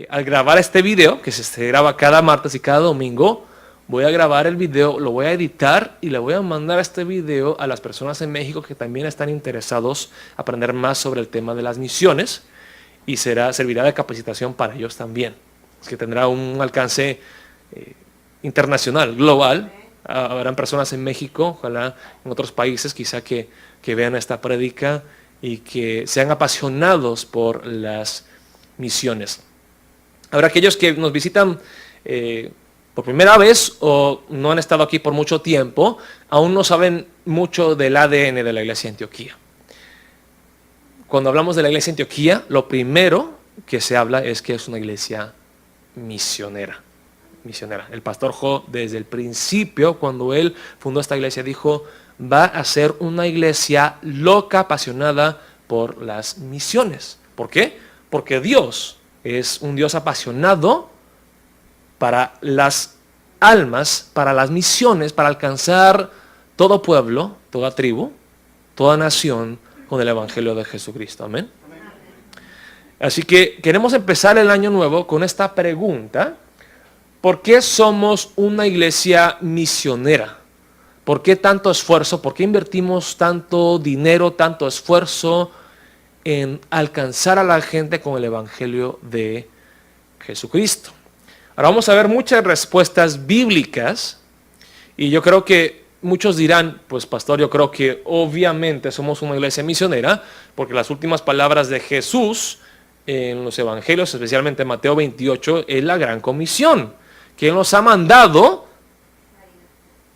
al grabar este video, que se graba cada martes y cada domingo, voy a grabar el video, lo voy a editar y le voy a mandar este video a las personas en México que también están interesados en aprender más sobre el tema de las misiones, y servirá de capacitación para ellos también. Es que tendrá un alcance internacional, global. Habrán personas en México, ojalá en otros países, quizá que vean esta prédica y que sean apasionados por las misiones. Habrá aquellos que nos visitan por primera vez o no han estado aquí por mucho tiempo, aún no saben mucho del ADN de la Iglesia de Antioquía. Cuando hablamos de la Iglesia de Antioquía, lo primero que se habla es que es una iglesia misionera. El pastor Jo, desde el principio, cuando él fundó esta iglesia, dijo: va a ser una iglesia loca, apasionada por las misiones. ¿Por qué? Porque Dios es un Dios apasionado para las almas, para las misiones, para alcanzar todo pueblo, toda tribu, toda nación con el Evangelio de Jesucristo. Amén. Así que queremos empezar el año nuevo con esta pregunta: ¿por qué somos una iglesia misionera? ¿Por qué tanto esfuerzo? ¿Por qué invertimos tanto dinero, tanto esfuerzo en alcanzar a la gente con el Evangelio de Jesucristo? Ahora vamos a ver muchas respuestas bíblicas, y yo creo que muchos dirán: pues pastor, yo creo que obviamente somos una iglesia misionera, porque las últimas palabras de Jesús en los evangelios, especialmente en Mateo 28, es la gran comisión, que Él nos ha mandado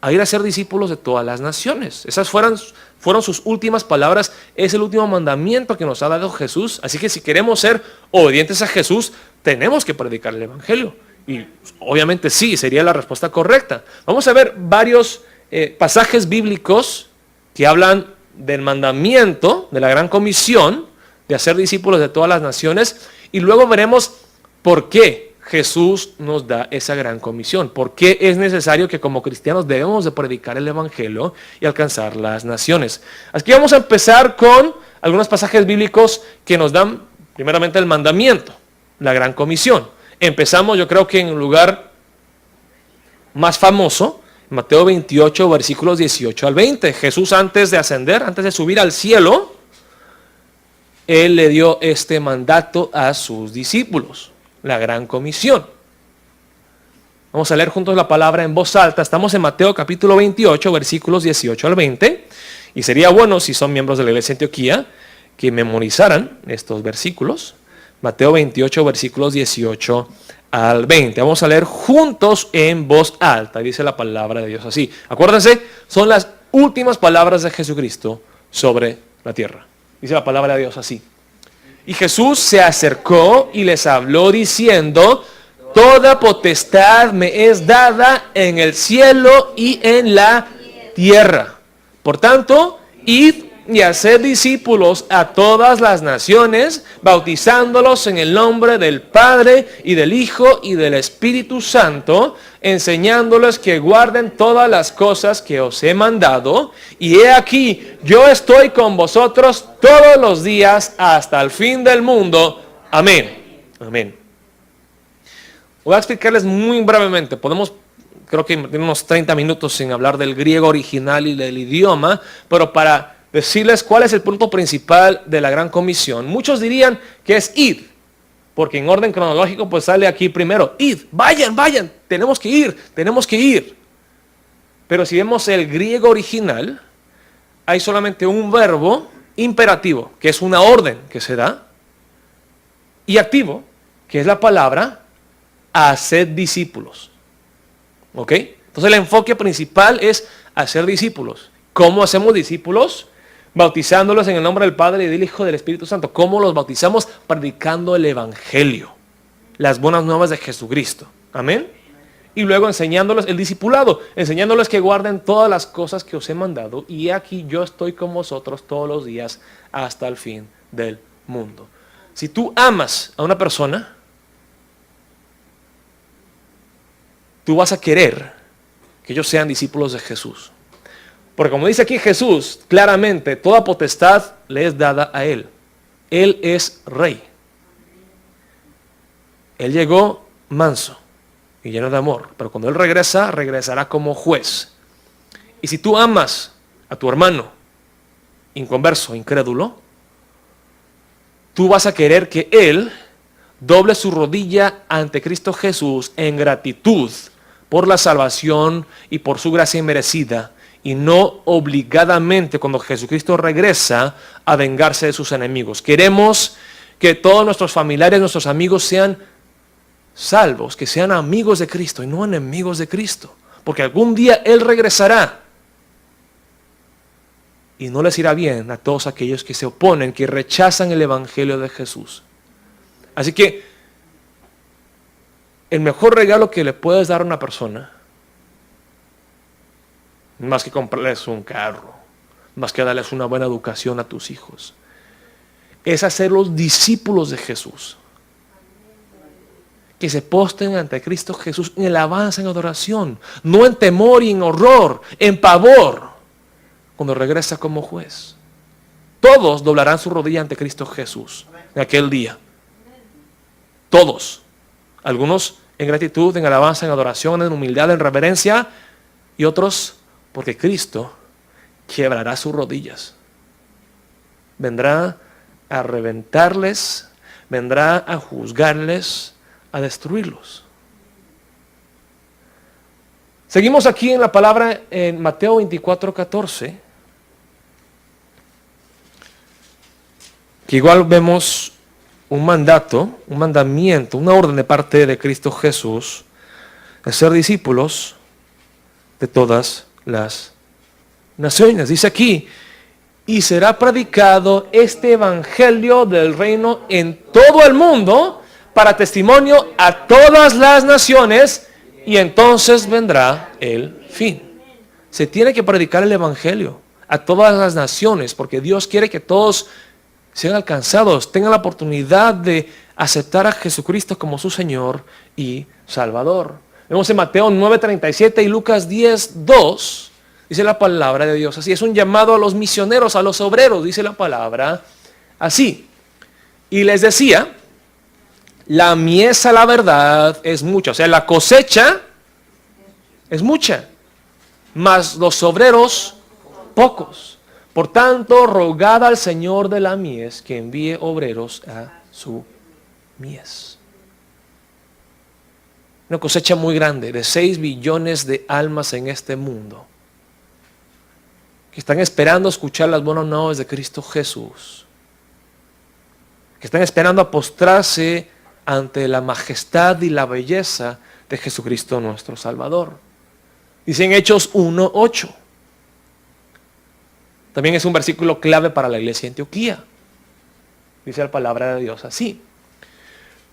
a ir a ser discípulos de todas las naciones. Esas fueron sus últimas palabras, es el último mandamiento que nos ha dado Jesús. Así que si queremos ser obedientes a Jesús, tenemos que predicar el evangelio. Y obviamente sí, sería la respuesta correcta. Vamos a ver varios pasajes bíblicos que hablan del mandamiento, de la gran comisión, de hacer discípulos de todas las naciones, y luego veremos por qué Jesús nos da esa gran comisión, por qué es necesario que como cristianos debemos de predicar el evangelio y alcanzar las naciones. Así que vamos a empezar con algunos pasajes bíblicos que nos dan primeramente el mandamiento, la gran comisión. Empezamos, yo creo que en un lugar más famoso, Mateo 28, versículos 18 al 20. Jesús, antes de ascender, antes de subir al cielo, Él le dio este mandato a sus discípulos, la gran comisión. Vamos a leer juntos la palabra en voz alta. Estamos en Mateo capítulo 28, versículos 18 al 20. Y sería bueno, si son miembros de la iglesia de Antioquía, que memorizaran estos versículos. Mateo 28, versículos 18 al 20. Vamos a leer juntos en voz alta. Dice la palabra de Dios así. Acuérdense, son las últimas palabras de Jesucristo sobre la tierra. Dice la palabra de Dios así: y Jesús se acercó y les habló diciendo: toda potestad me es dada en el cielo y en la tierra. Por tanto, id y haced discípulos a todas las naciones, bautizándolos en el nombre del Padre y del Hijo y del Espíritu Santo, enseñándoles que guarden todas las cosas que os he mandado. Y he aquí, yo estoy con vosotros todos los días hasta el fin del mundo. Amén. Amén. Voy a explicarles muy brevemente. Creo que invertir unos 30 minutos sin hablar del griego original y del idioma, pero para decirles cuál es el punto principal de la gran comisión. Muchos dirían que es id, porque en orden cronológico pues sale aquí primero: id, vayan, tenemos que ir. Pero si vemos el griego original, hay solamente un verbo imperativo, que es una orden que se da, y activo, que es la palabra haced discípulos. ¿Ok? Entonces el enfoque principal es hacer discípulos. ¿Cómo hacemos discípulos? Bautizándolos en el nombre del Padre y del Hijo y del Espíritu Santo. ¿Cómo los bautizamos? Predicando el evangelio, las buenas nuevas de Jesucristo. Amén. Y luego enseñándoles el discipulado, enseñándoles que guarden todas las cosas que os he mandado. Y aquí yo estoy con vosotros todos los días hasta el fin del mundo. Si tú amas a una persona, tú vas a querer que ellos sean discípulos de Jesús. Porque como dice aquí Jesús, claramente, toda potestad le es dada a Él. Él es rey. Él llegó manso y lleno de amor, pero cuando Él regresa, regresará como juez. Y si tú amas a tu hermano inconverso, incrédulo, tú vas a querer que Él doble su rodilla ante Cristo Jesús en gratitud por la salvación y por su gracia inmerecida, y no obligadamente cuando Jesucristo regresa a vengarse de sus enemigos. Queremos que todos nuestros familiares, nuestros amigos sean salvos, que sean amigos de Cristo y no enemigos de Cristo, porque algún día Él regresará y no les irá bien a todos aquellos que se oponen, que rechazan el Evangelio de Jesús. Así que el mejor regalo que le puedes dar a una persona, más que comprarles un carro, más que darles una buena educación a tus hijos, es hacerlos discípulos de Jesús. Que se postren ante Cristo Jesús en alabanza, en adoración, no en temor y en horror, en pavor, cuando regresa como juez. Todos doblarán su rodilla ante Cristo Jesús en aquel día. Todos. Algunos en gratitud, en alabanza, en adoración, en humildad, en reverencia, y otros porque Cristo quebrará sus rodillas. Vendrá a reventarles, vendrá a juzgarles, a destruirlos. Seguimos aquí en la palabra en Mateo 24:14, que igual vemos un mandato, un mandamiento, una orden de parte de Cristo Jesús de ser discípulos de todas las naciones. Dice aquí, y será predicado este evangelio del reino en todo el mundo para testimonio a todas las naciones, y entonces vendrá el fin. Se tiene que predicar el evangelio a todas las naciones, porque Dios quiere que todos sean alcanzados, tengan la oportunidad de aceptar a Jesucristo como su Señor y Salvador. Vemos en Mateo 9:37 y Lucas 10:2, dice la palabra de Dios así. Es un llamado a los misioneros, a los obreros, dice la palabra así. Y les decía, la mies a la verdad es mucha, o sea, la cosecha es mucha, mas los obreros pocos. Por tanto, rogad al Señor de la mies que envíe obreros a su mies. Una cosecha muy grande de 6 billones de almas en este mundo que están esperando escuchar las buenas nuevas de Cristo Jesús, que están esperando a postrarse ante la majestad y la belleza de Jesucristo nuestro Salvador. Dice en Hechos 1:8. También es un versículo clave para la iglesia de Antioquía. Dice la palabra de Dios así: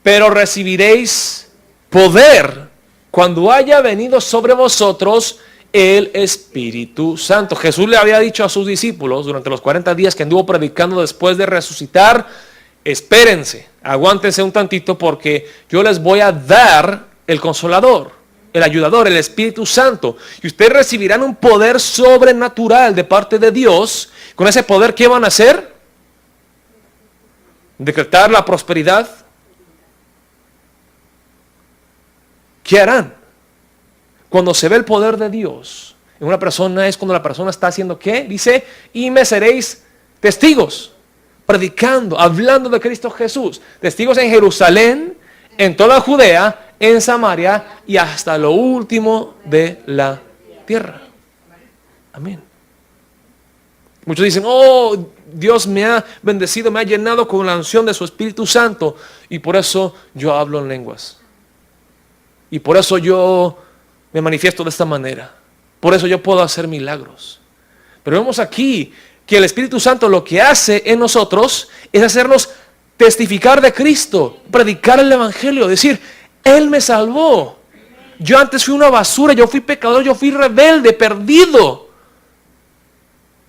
pero recibiréis poder cuando haya venido sobre vosotros el Espíritu Santo. Jesús le había dicho a sus discípulos durante los 40 días que anduvo predicando después de resucitar: espérense, aguántense un tantito, porque yo les voy a dar el Consolador, el Ayudador, el Espíritu Santo, y ustedes recibirán un poder sobrenatural de parte de Dios. Con ese poder, ¿qué van a hacer? ¿Decretar la prosperidad? ¿Qué harán? Cuando se ve el poder de Dios en una persona, es cuando la persona está haciendo ¿qué? Dice, y me seréis testigos, predicando, hablando de Cristo Jesús. Testigos en Jerusalén, en toda Judea, en Samaria y hasta lo último de la tierra. Amén. Muchos dicen, oh, Dios me ha bendecido, me ha llenado con la unción de su Espíritu Santo, y por eso yo hablo en lenguas. Y por eso yo me manifiesto de esta manera. Por eso yo puedo hacer milagros. Pero vemos aquí que el Espíritu Santo lo que hace en nosotros es hacernos testificar de Cristo, predicar el Evangelio, decir, Él me salvó. Yo antes fui una basura, yo fui pecador, yo fui rebelde, perdido.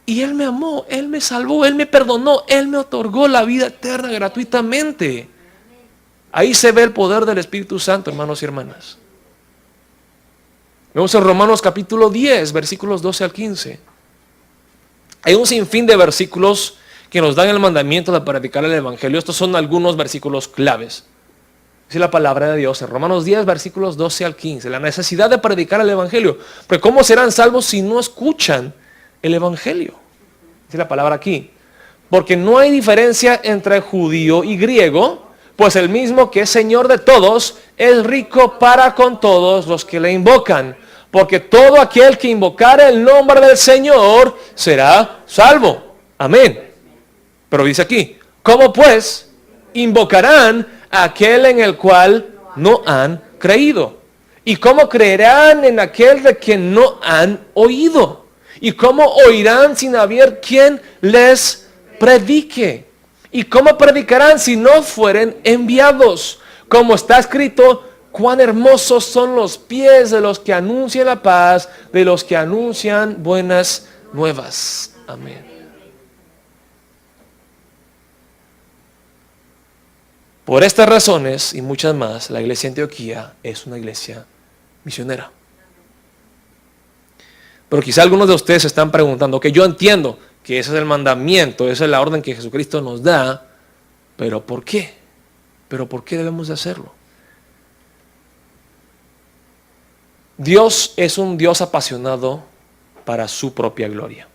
Y Él me amó, Él me salvó, Él me perdonó, Él me otorgó la vida eterna gratuitamente. Ahí se ve el poder del Espíritu Santo, hermanos y hermanas. Vemos en Romanos capítulo 10, versículos 12 al 15. Hay un sinfín de versículos que nos dan el mandamiento de predicar el Evangelio. Estos son algunos versículos claves. Dice la palabra de Dios en Romanos 10, versículos 12 al 15. La necesidad de predicar el evangelio. Pero ¿cómo serán salvos si no escuchan el evangelio? Dice la palabra aquí. Porque no hay diferencia entre judío y griego, pues el mismo que es Señor de todos es rico para con todos los que le invocan. Porque todo aquel que invocare el nombre del Señor será salvo. Amén. Pero dice aquí, ¿cómo pues invocarán a aquel en el cual no han creído? ¿Y cómo creerán en aquel de quien no han oído? ¿Y cómo oirán sin haber quien les predique? ¿Y cómo predicarán si no fueren enviados? Como está escrito, cuán hermosos son los pies de los que anuncian la paz, de los que anuncian buenas nuevas. Amén. Por estas razones y muchas más, la iglesia de Antioquía es una iglesia misionera. Pero quizá algunos de ustedes se están preguntando, que yo entiendo que ese es el mandamiento, esa es la orden que Jesucristo nos da, pero ¿por qué? ¿Pero por qué debemos de hacerlo? Dios es un Dios apasionado para su propia gloria.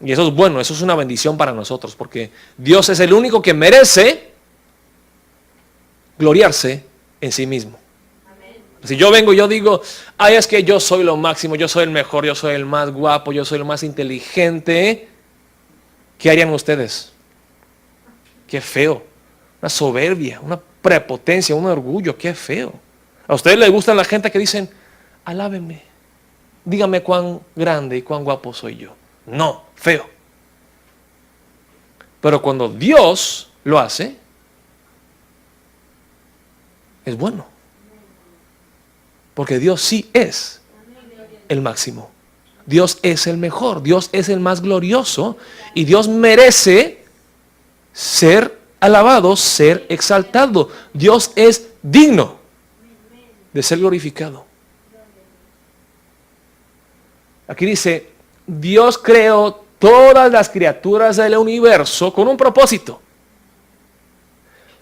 Y eso es bueno, eso es una bendición para nosotros, porque Dios es el único que merece gloriarse en sí mismo. Si yo vengo y yo digo, ay, es que yo soy lo máximo, yo soy el mejor, yo soy el más guapo, yo soy el más inteligente, ¿qué harían ustedes? Qué feo, una soberbia, una prepotencia, un orgullo, qué feo. ¿A ustedes les gustan la gente que dicen, alábenme, dígame cuán grande y cuán guapo soy yo? No, feo. Pero cuando Dios lo hace, es bueno. Porque Dios sí es el máximo. Dios es el mejor. Dios es el más glorioso. Y Dios merece ser alabado, ser exaltado. Dios es digno de ser glorificado. Aquí dice, Dios creó todas las criaturas del universo con un propósito.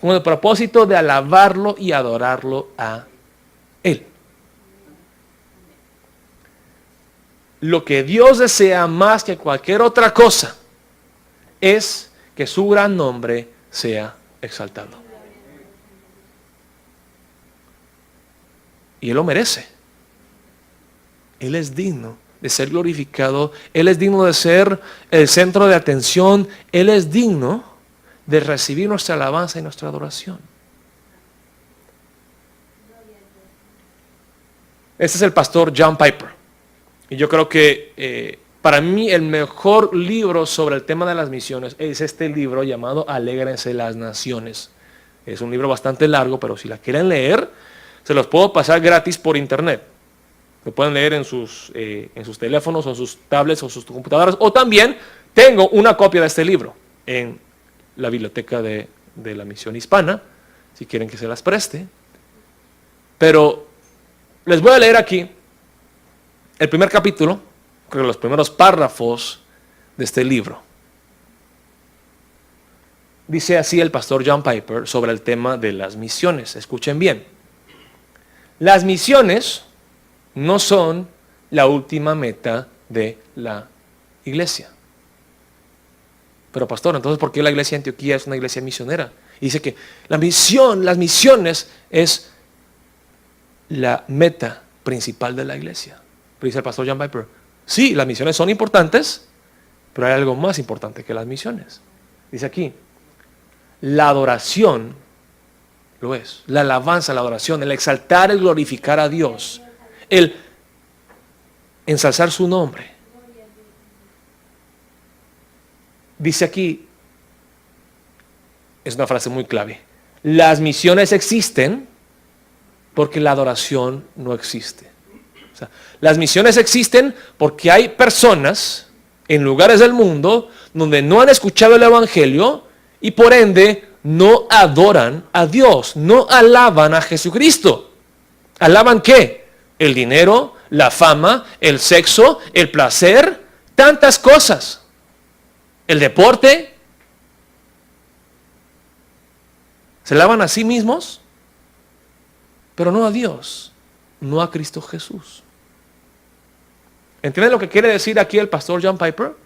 Con el propósito de alabarlo y adorarlo a Él. Lo que Dios desea más que cualquier otra cosa es que su gran nombre sea exaltado. Y Él lo merece. Él es digno de ser glorificado. Él es digno de ser el centro de atención. Él es digno de recibir nuestra alabanza y nuestra adoración. Este es el pastor John Piper. Y yo creo que para mí el mejor libro sobre el tema de las misiones es este libro llamado Alégrense las Naciones. Es un libro bastante largo, pero si la quieren leer, se los puedo pasar gratis por internet. Lo pueden leer en sus teléfonos o sus tablets o sus computadoras. O también tengo una copia de este libro en la biblioteca de la Misión Hispana, si quieren que se las preste. Pero les voy a leer aquí el primer capítulo, creo que los primeros párrafos de este libro. Dice así el pastor John Piper sobre el tema de las misiones. Escuchen bien. Las misiones no son la última meta de la iglesia. Pero pastor, entonces ¿por qué la iglesia de Antioquía es una iglesia misionera? Y dice que las misiones es la meta principal de la iglesia. Pero dice el pastor John Piper, sí, las misiones son importantes, pero hay algo más importante que las misiones. Dice aquí, la adoración lo es. La alabanza, la adoración, el exaltar, el glorificar a Dios, el ensalzar su nombre. Dice aquí, es una frase muy clave, las misiones existen porque la adoración no existe. O sea, las misiones existen porque hay personas en lugares del mundo donde no han escuchado el evangelio y por ende no adoran a Dios, no alaban a Jesucristo. ¿Alaban qué? El dinero, la fama, el sexo, el placer, tantas cosas. El deporte. Se alaban a sí mismos, pero no a Dios, no a Cristo Jesús. ¿Entienden lo que quiere decir aquí el pastor John Piper?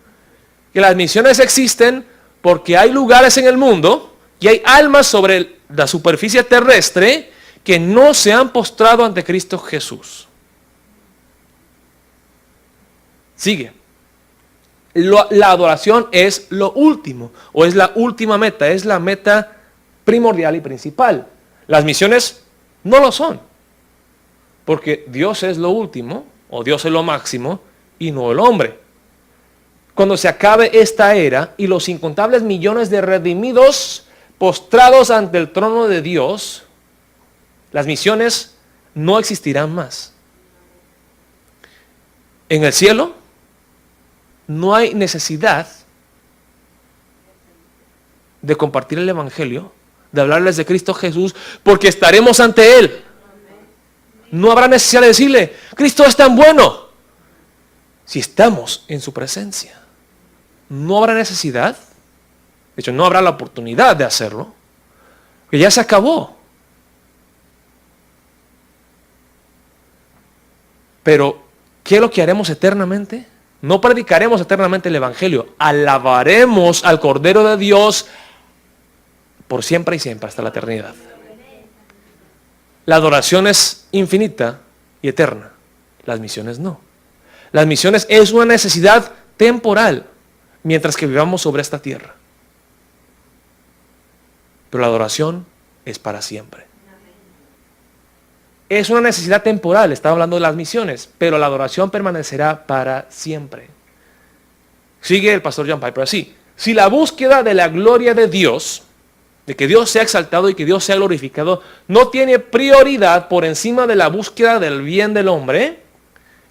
Que las misiones existen porque hay lugares en el mundo y hay almas sobre la superficie terrestre que no se han postrado ante Cristo Jesús. Sigue. La adoración es lo último, o es la última meta, es la meta primordial y principal. Las misiones no lo son, porque Dios es lo último, o Dios es lo máximo, y no el hombre. Cuando se acabe esta era y los incontables millones de redimidos postrados ante el trono de Dios, las misiones no existirán más. En el cielo no hay necesidad de compartir el evangelio, de hablarles de Cristo Jesús, porque estaremos ante Él. No habrá necesidad de decirle, Cristo es tan bueno, si estamos en su presencia. No habrá necesidad, de hecho no habrá la oportunidad de hacerlo, que ya se acabó. Pero, ¿qué es lo que haremos eternamente? No predicaremos eternamente el evangelio, alabaremos al Cordero de Dios por siempre y siempre, hasta la eternidad. La adoración es infinita y eterna, las misiones no. Las misiones es una necesidad temporal, mientras que vivamos sobre esta tierra. Pero la adoración es para siempre. Es una necesidad temporal, estaba hablando de las misiones, pero la adoración permanecerá para siempre. Sigue el pastor John Piper así. Si la búsqueda de la gloria de Dios, de que Dios sea exaltado y que Dios sea glorificado, no tiene prioridad por encima de la búsqueda del bien del hombre,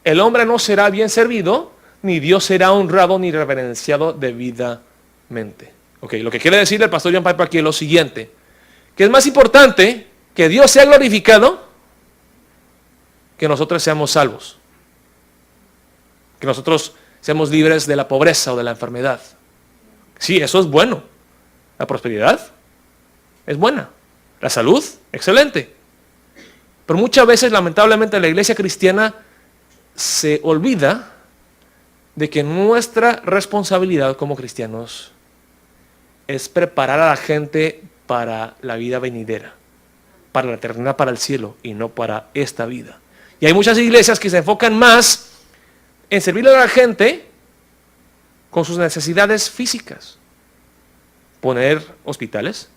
el hombre no será bien servido, ni Dios será honrado ni reverenciado debidamente. Ok, lo que quiere decir el pastor John Piper aquí es lo siguiente, que es más importante que Dios sea glorificado que nosotros seamos salvos, que nosotros seamos libres de la pobreza o de la enfermedad. Sí, eso es bueno. La prosperidad es buena. La salud, excelente. Pero muchas veces, lamentablemente, la iglesia cristiana se olvida de que nuestra responsabilidad como cristianos es preparar a la gente para la vida venidera, para la eternidad, para el cielo, y no para esta vida. Y hay muchas iglesias que se enfocan más en servirle a la gente con sus necesidades físicas. Poner hospitales,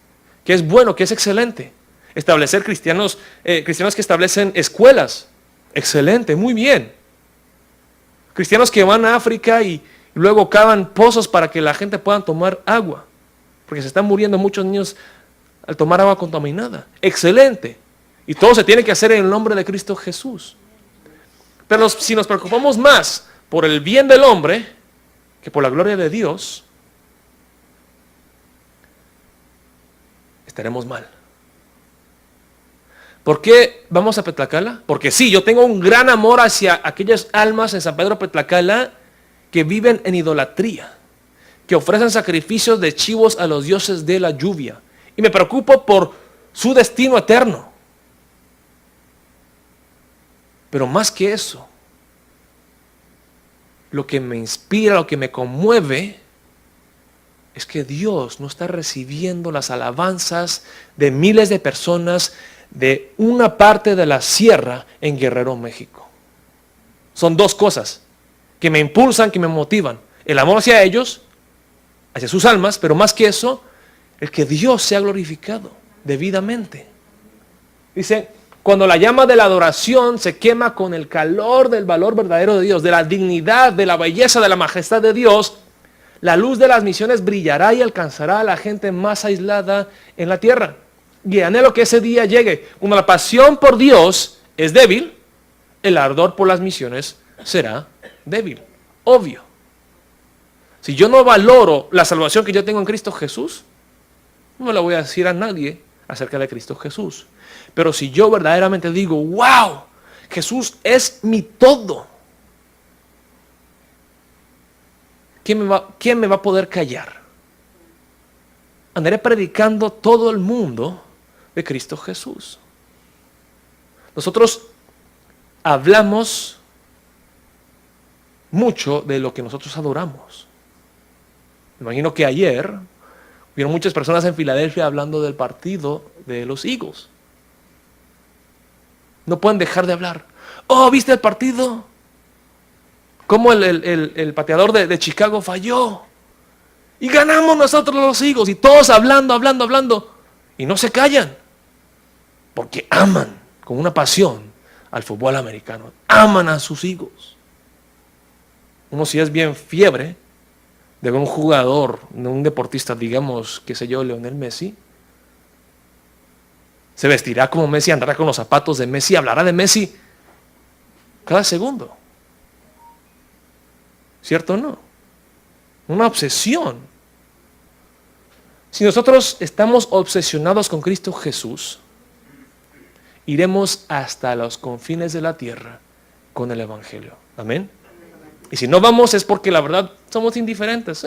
que es bueno, que es excelente. Establecer cristianos que establecen escuelas, excelente, muy bien. Cristianos que van a África y luego cavan pozos para que la gente pueda tomar agua, porque se están muriendo muchos niños al tomar agua contaminada. Excelente. Y todo se tiene que hacer en el nombre de Cristo Jesús. Pero si nos preocupamos más por el bien del hombre que por la gloria de Dios, estaremos mal. ¿Por qué vamos a Petlacala? Porque sí, yo tengo un gran amor hacia aquellas almas en San Pedro Petlacala que viven en idolatría, que ofrecen sacrificios de chivos a los dioses de la lluvia. Y me preocupo por su destino eterno. Pero más que eso, lo que me inspira, lo que me conmueve, es que Dios no está recibiendo las alabanzas de miles de personas de una parte de la sierra en Guerrero, México. Son dos cosas que me impulsan, que me motivan. El amor hacia ellos, hacia sus almas, pero más que eso, el que Dios sea glorificado debidamente. Dice, cuando la llama de la adoración se quema con el calor del valor verdadero de Dios, de la dignidad, de la belleza, de la majestad de Dios, la luz de las misiones brillará y alcanzará a la gente más aislada en la tierra. Y anhelo que ese día llegue. Cuando la pasión por Dios es débil, el ardor por las misiones será débil. Obvio. Si yo no valoro la salvación que yo tengo en Cristo Jesús, no le voy a decir a nadie acerca de Cristo Jesús. Pero si yo verdaderamente digo, wow, Jesús es mi todo, ¿quién me va a poder callar? Andaré predicando todo el mundo de Cristo Jesús. Nosotros hablamos mucho de lo que nosotros adoramos. Me imagino que ayer hubieron muchas personas en Filadelfia hablando del partido de los Eagles. No pueden dejar de hablar. Oh, ¿viste el partido? Cómo el pateador de Chicago falló. Y ganamos nosotros los Eagles. Y todos hablando. Y no se callan. Porque aman con una pasión al fútbol americano. Aman a sus Eagles. Uno si es bien fiebre de un jugador, de un deportista, digamos, qué sé yo, Lionel Messi, se vestirá como Messi, andará con los zapatos de Messi, hablará de Messi cada segundo. ¿Cierto o no? Una obsesión. Si nosotros estamos obsesionados con Cristo Jesús, iremos hasta los confines de la tierra con el Evangelio. Amén. Y si no vamos es porque la verdad somos indiferentes.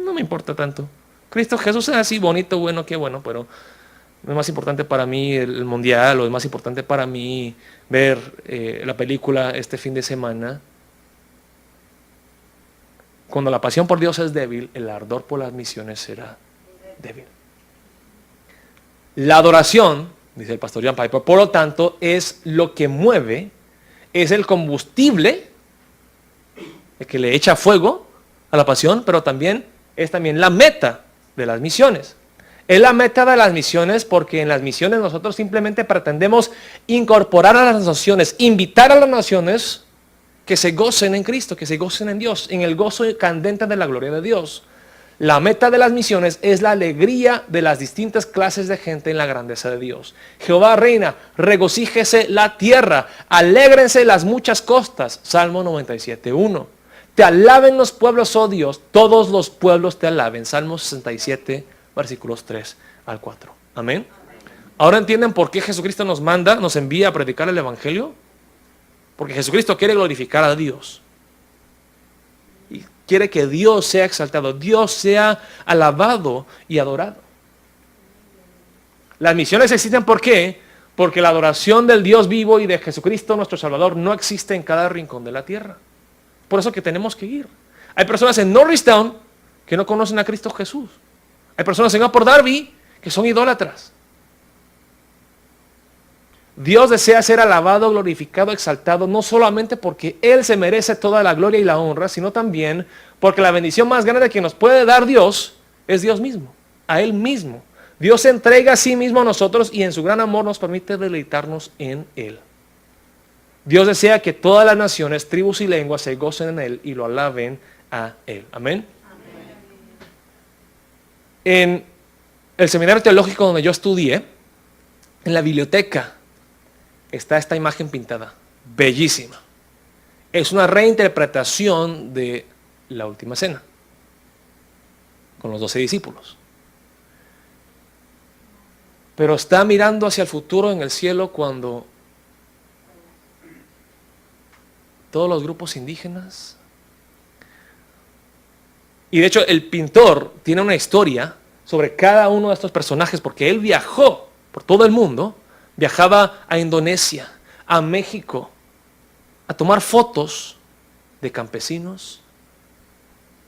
No me importa tanto. Cristo Jesús es así, bonito, bueno, qué bueno, pero no es más importante para mí el mundial, o es más importante para mí ver la película este fin de semana. Cuando la pasión por Dios es débil, el ardor por las misiones será débil. La adoración, dice el pastor John Piper, por lo tanto, es lo que mueve, es el combustible, el que le echa fuego a la pasión, pero también es también la meta de las misiones. Es la meta de las misiones porque en las misiones nosotros simplemente pretendemos incorporar a las naciones, invitar a las naciones que se gocen en Cristo, que se gocen en Dios, en el gozo candente de la gloria de Dios. La meta de las misiones es la alegría de las distintas clases de gente en la grandeza de Dios. Jehová reina, regocíjese la tierra, alégrense las muchas costas. Salmo 97:1. Te alaben los pueblos, oh Dios, todos los pueblos te alaben. Salmo 67, versículos 3 al 4. Amén. ¿Ahora entienden por qué Jesucristo nos manda, nos envía a predicar el Evangelio? Porque Jesucristo quiere glorificar a Dios. Y quiere que Dios sea exaltado, Dios sea alabado y adorado. Las misiones existen ¿por qué? Porque la adoración del Dios vivo y de Jesucristo nuestro Salvador no existe en cada rincón de la tierra. Por eso que tenemos que ir. Hay personas en Norristown que no conocen a Cristo Jesús. Hay personas en Upper Darby que son idólatras. Dios desea ser alabado, glorificado, exaltado, no solamente porque Él se merece toda la gloria y la honra, sino también porque la bendición más grande que nos puede dar Dios es Dios mismo, a Él mismo. Dios se entrega a sí mismo a nosotros y en su gran amor nos permite deleitarnos en Él. Dios desea que todas las naciones, tribus y lenguas se gocen en Él y lo alaben a Él. Amén. En el seminario teológico donde yo estudié, en la biblioteca, está esta imagen pintada, bellísima. Es una reinterpretación de la última cena, con los 12 discípulos. Pero está mirando hacia el futuro en el cielo cuando todos los grupos indígenas. Y de hecho el pintor tiene una historia sobre cada uno de estos personajes porque él viajó por todo el mundo. Viajaba a Indonesia, a México, a tomar fotos de campesinos,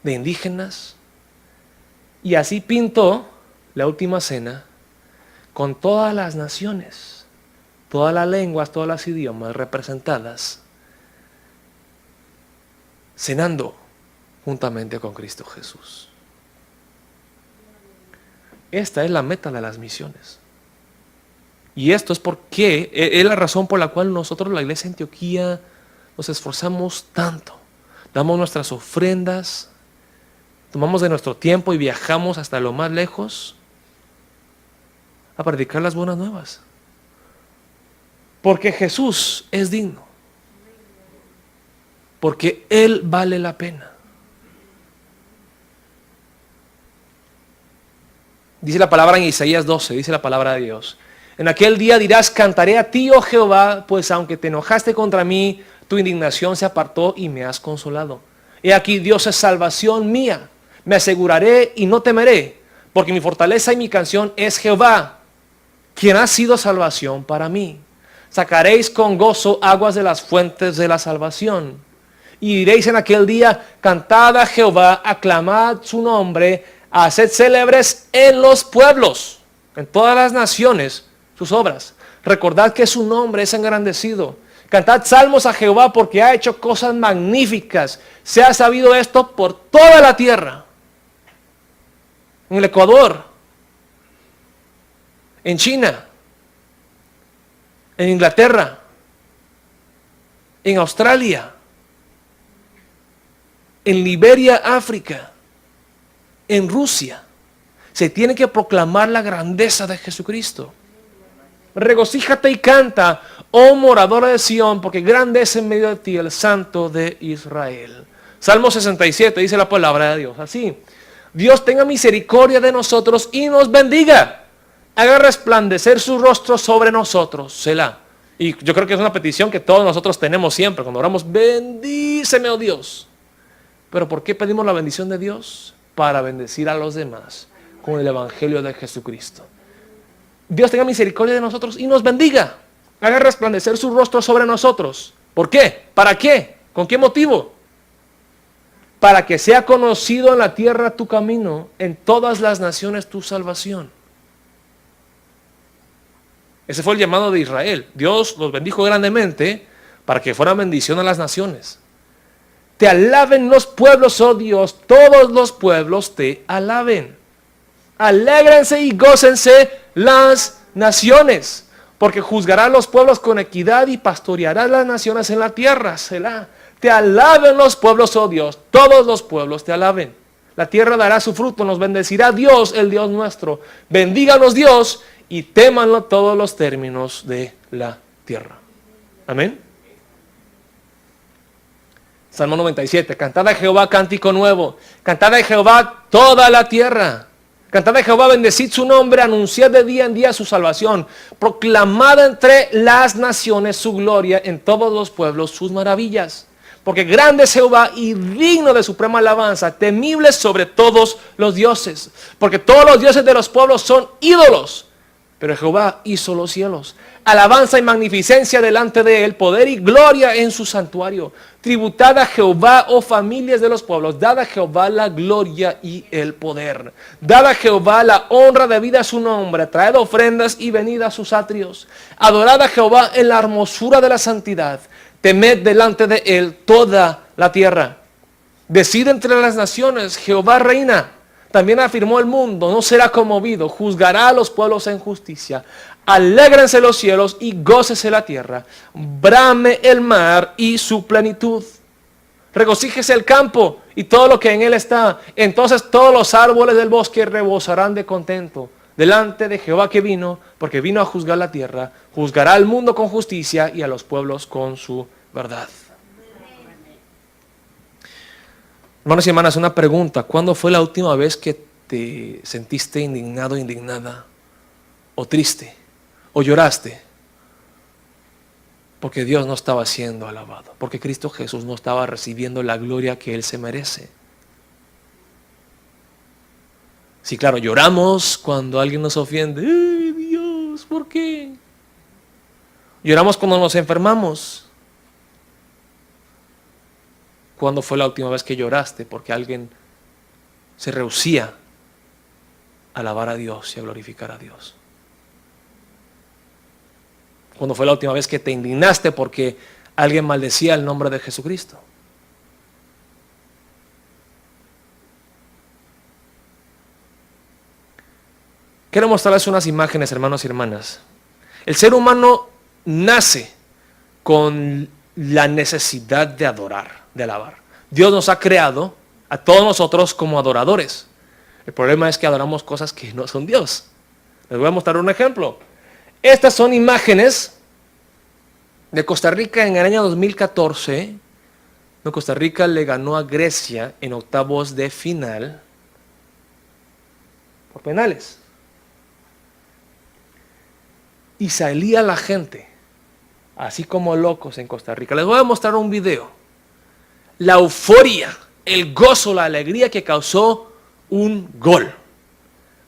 de indígenas. Y así pintó la última cena con todas las naciones, todas las lenguas, todos los idiomas representadas, cenando juntamente con Cristo Jesús. Esta es la meta de las misiones. Y esto es porque es la razón por la cual nosotros, la iglesia de Antioquía, nos esforzamos tanto. Damos nuestras ofrendas, tomamos de nuestro tiempo y viajamos hasta lo más lejos a predicar las buenas nuevas. Porque Jesús es digno. Porque Él vale la pena. Dice la palabra en Isaías 12, dice la palabra de Dios. En aquel día dirás, cantaré a ti, oh Jehová, pues aunque te enojaste contra mí, tu indignación se apartó y me has consolado. He aquí, Dios es salvación mía. Me aseguraré y no temeré, porque mi fortaleza y mi canción es Jehová, quien ha sido salvación para mí. Sacaréis con gozo aguas de las fuentes de la salvación. Y diréis en aquel día, cantad a Jehová, aclamad su nombre, haced célebres en los pueblos, en todas las naciones, sus obras. Recordad que su nombre es engrandecido. Cantad salmos a Jehová porque ha hecho cosas magníficas. Se ha sabido esto por toda la tierra. En el Ecuador, en China, en Inglaterra, en Australia, en Liberia, África, en Rusia. Se tiene que proclamar la grandeza de Jesucristo. Regocíjate y canta, oh moradora de Sión, porque grande es en medio de ti el Santo de Israel. Salmo 67 dice la palabra de Dios así: Dios tenga misericordia de nosotros y nos bendiga. Haga resplandecer su rostro sobre nosotros. Selah. Y yo creo que es una petición que todos nosotros tenemos siempre. Cuando oramos, bendíceme, oh Dios. Pero ¿por qué pedimos la bendición de Dios? Para bendecir a los demás con el Evangelio de Jesucristo. Dios tenga misericordia de nosotros y nos bendiga. Haga resplandecer su rostro sobre nosotros. ¿Por qué? ¿Para qué? ¿Con qué motivo? Para que sea conocido en la tierra tu camino, en todas las naciones tu salvación. Ese fue el llamado de Israel. Dios los bendijo grandemente para que fueran bendición a las naciones. Te alaben los pueblos, oh Dios, todos los pueblos te alaben. Alégrense y gócense las naciones, porque juzgará a los pueblos con equidad y pastoreará las naciones en la tierra. Selah. Te alaben los pueblos, oh Dios, todos los pueblos te alaben. La tierra dará su fruto, nos bendecirá Dios, el Dios nuestro. Bendíganos Dios y témanlo todos los términos de la tierra. Amén. Salmo 97, cantad a Jehová cántico nuevo, cantad a Jehová toda la tierra. Cantad a Jehová, bendecid su nombre, anunciad de día en día su salvación. Proclamad entre las naciones su gloria, en todos los pueblos sus maravillas. Porque grande es Jehová y digno de suprema alabanza, temible sobre todos los dioses. Porque todos los dioses de los pueblos son ídolos, pero Jehová hizo los cielos. Alabanza y magnificencia delante de él, poder y gloria en su santuario. Tributad a Jehová, oh familias de los pueblos, dad a Jehová la gloria y el poder. Dad a Jehová la honra debida a su nombre, traed ofrendas y venid a sus atrios. Adorad a Jehová en la hermosura de la santidad, temed delante de él toda la tierra. Decid entre las naciones, Jehová reina. También afirmó el mundo, no será conmovido, juzgará a los pueblos en justicia. Alégrense los cielos y gócese la tierra. Brame el mar y su plenitud. Regocíjese el campo y todo lo que en él está. Entonces todos los árboles del bosque rebosarán de contento delante de Jehová que vino, porque vino a juzgar la tierra. Juzgará al mundo con justicia y a los pueblos con su verdad. Hermanos y hermanas, una pregunta. ¿Cuándo fue la última vez que te sentiste indignado, indignada, o triste, o lloraste? Porque Dios no estaba siendo alabado, porque Cristo Jesús no estaba recibiendo la gloria que Él se merece. Sí, claro, lloramos cuando alguien nos ofende. ¡Ay, Dios! ¿Por qué? Lloramos cuando nos enfermamos. ¿Cuándo fue la última vez que lloraste porque alguien se rehusía a alabar a Dios y a glorificar a Dios? ¿Cuándo fue la última vez que te indignaste porque alguien maldecía el nombre de Jesucristo? Quiero mostrarles unas imágenes, hermanos y hermanas. El ser humano nace con la necesidad de adorar, de alabar. Dios nos ha creado a todos nosotros como adoradores. El problema es que adoramos cosas que no son Dios. Les voy a mostrar un ejemplo. Estas son imágenes de Costa Rica en el año 2014. Costa Rica le ganó a Grecia en octavos de final por penales. Y salía la gente, así como locos en Costa Rica. Les voy a mostrar un video. La euforia, el gozo, la alegría que causó un gol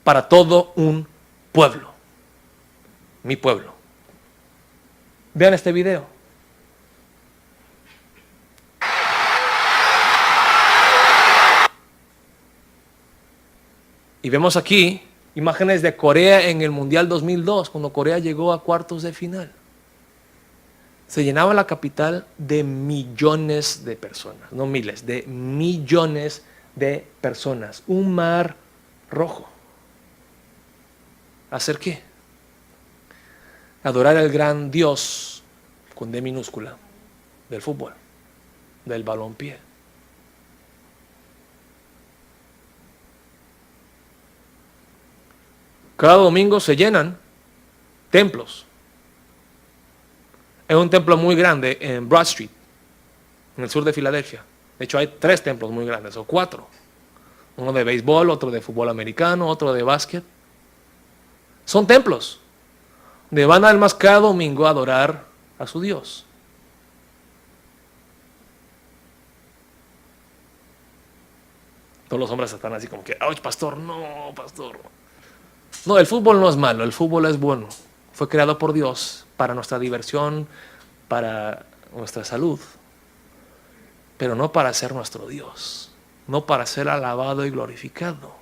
para todo un pueblo. mi pueblo. Vean este video. Y vemos aquí imágenes de Corea en el Mundial 2002, cuando Corea llegó a cuartos de final. Se llenaba la capital de millones de personas, no miles, de millones de personas. Un mar rojo. ¿Hacer qué? Adorar al gran Dios, con D minúscula, del fútbol, del balompié. Cada domingo se llenan templos. Hay un templo muy grande en Broad Street, en el sur de Filadelfia. De hecho, hay 3 templos muy grandes, o 4. Uno de béisbol, otro de fútbol americano, otro de básquet. Son templos donde van almas cada domingo a adorar a su Dios. Todos los hombres están así como que, ¡ay, pastor! No, pastor. No, el fútbol no es malo, el fútbol es bueno. Fue creado por Dios para nuestra diversión, para nuestra salud, pero no para ser nuestro Dios, no para ser alabado y glorificado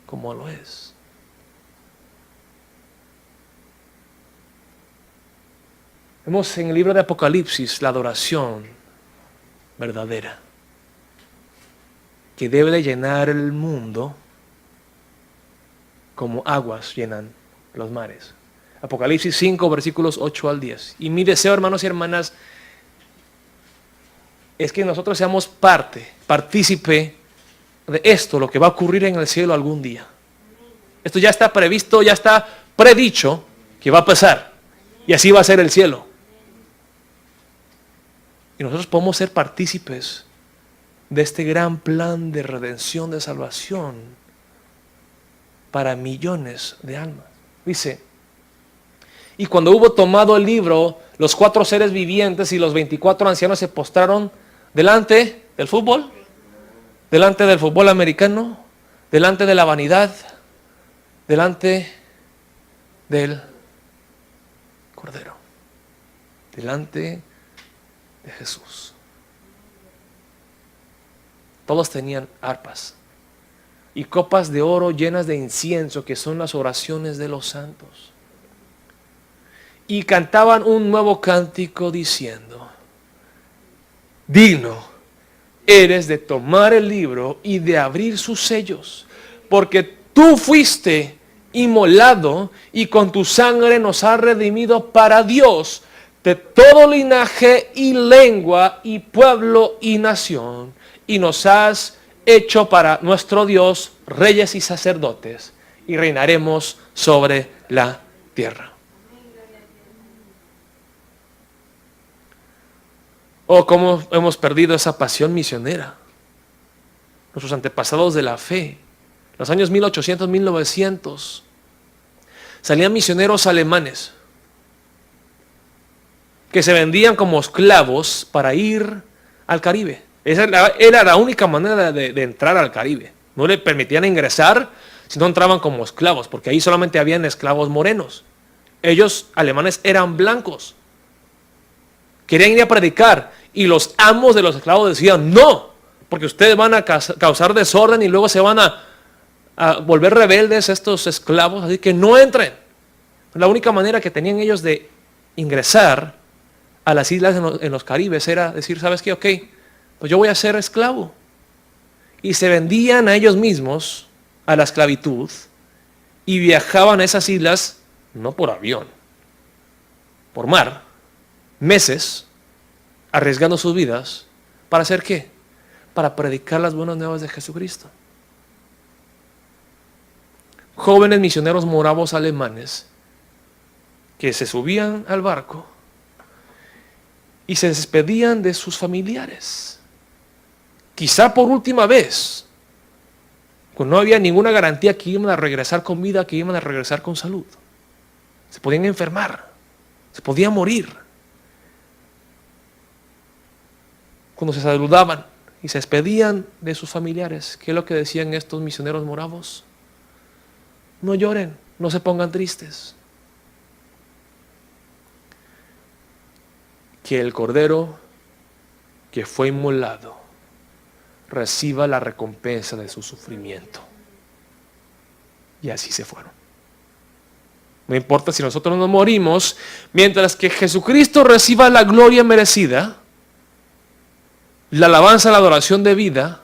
como lo es. Vemos en el libro de Apocalipsis la adoración verdadera que debe de llenar el mundo como aguas llenan los mares. Apocalipsis 5, versículos 8 al 10. Y mi deseo, hermanos y hermanas, es que nosotros seamos partícipe de esto, lo que va a ocurrir en el cielo algún día. Esto ya está previsto, ya está predicho que va a pasar. Y así va a ser el cielo. Y nosotros podemos ser partícipes de este gran plan de redención, de salvación para millones de almas. Dice, y cuando hubo tomado el libro, los 4 seres vivientes y los 24 ancianos se postraron delante del fútbol, delante del fútbol americano, delante de la vanidad, delante del Cordero, delante de Jesús. Todos tenían arpas y copas de oro llenas de incienso, que son las oraciones de los santos. Y cantaban un nuevo cántico diciendo, digno eres de tomar el libro y de abrir sus sellos, porque tú fuiste inmolado y con tu sangre nos has redimido para Dios de todo linaje y lengua y pueblo y nación, y nos has hecho para nuestro Dios reyes y sacerdotes, y reinaremos sobre la tierra. Oh, cómo hemos perdido esa pasión misionera. Nuestros antepasados de la fe, los años 1800, 1900, salían misioneros alemanes que se vendían como esclavos para ir al Caribe. Esa era la única manera de entrar al Caribe. No le permitían ingresar si no entraban como esclavos, porque ahí solamente habían esclavos morenos. Ellos, alemanes, eran blancos. Querían ir a predicar y los amos de los esclavos decían, no, porque ustedes van a causar desorden y luego se van a volver rebeldes estos esclavos, así que no entren. La única manera que tenían ellos de ingresar a las islas en los Caribes era decir, ¿sabes qué? Ok, pues yo voy a ser esclavo. Y se vendían a ellos mismos a la esclavitud y viajaban a esas islas, no por avión, por mar, meses, arriesgando sus vidas, ¿para hacer qué? Para predicar las buenas nuevas de Jesucristo. Jóvenes misioneros moravos alemanes que se subían al barco y se despedían de sus familiares. Quizá por última vez, cuando no había ninguna garantía que iban a regresar con vida, que iban a regresar con salud. Se podían enfermar, se podían morir. Cuando se saludaban y se despedían de sus familiares, ¿qué es lo que decían estos misioneros moravos? No lloren, no se pongan tristes. que el Cordero que fue inmolado reciba la recompensa de su sufrimiento. Y así se fueron. No importa si nosotros nos morimos, mientras que Jesucristo reciba la gloria merecida, la alabanza, la adoración de vida,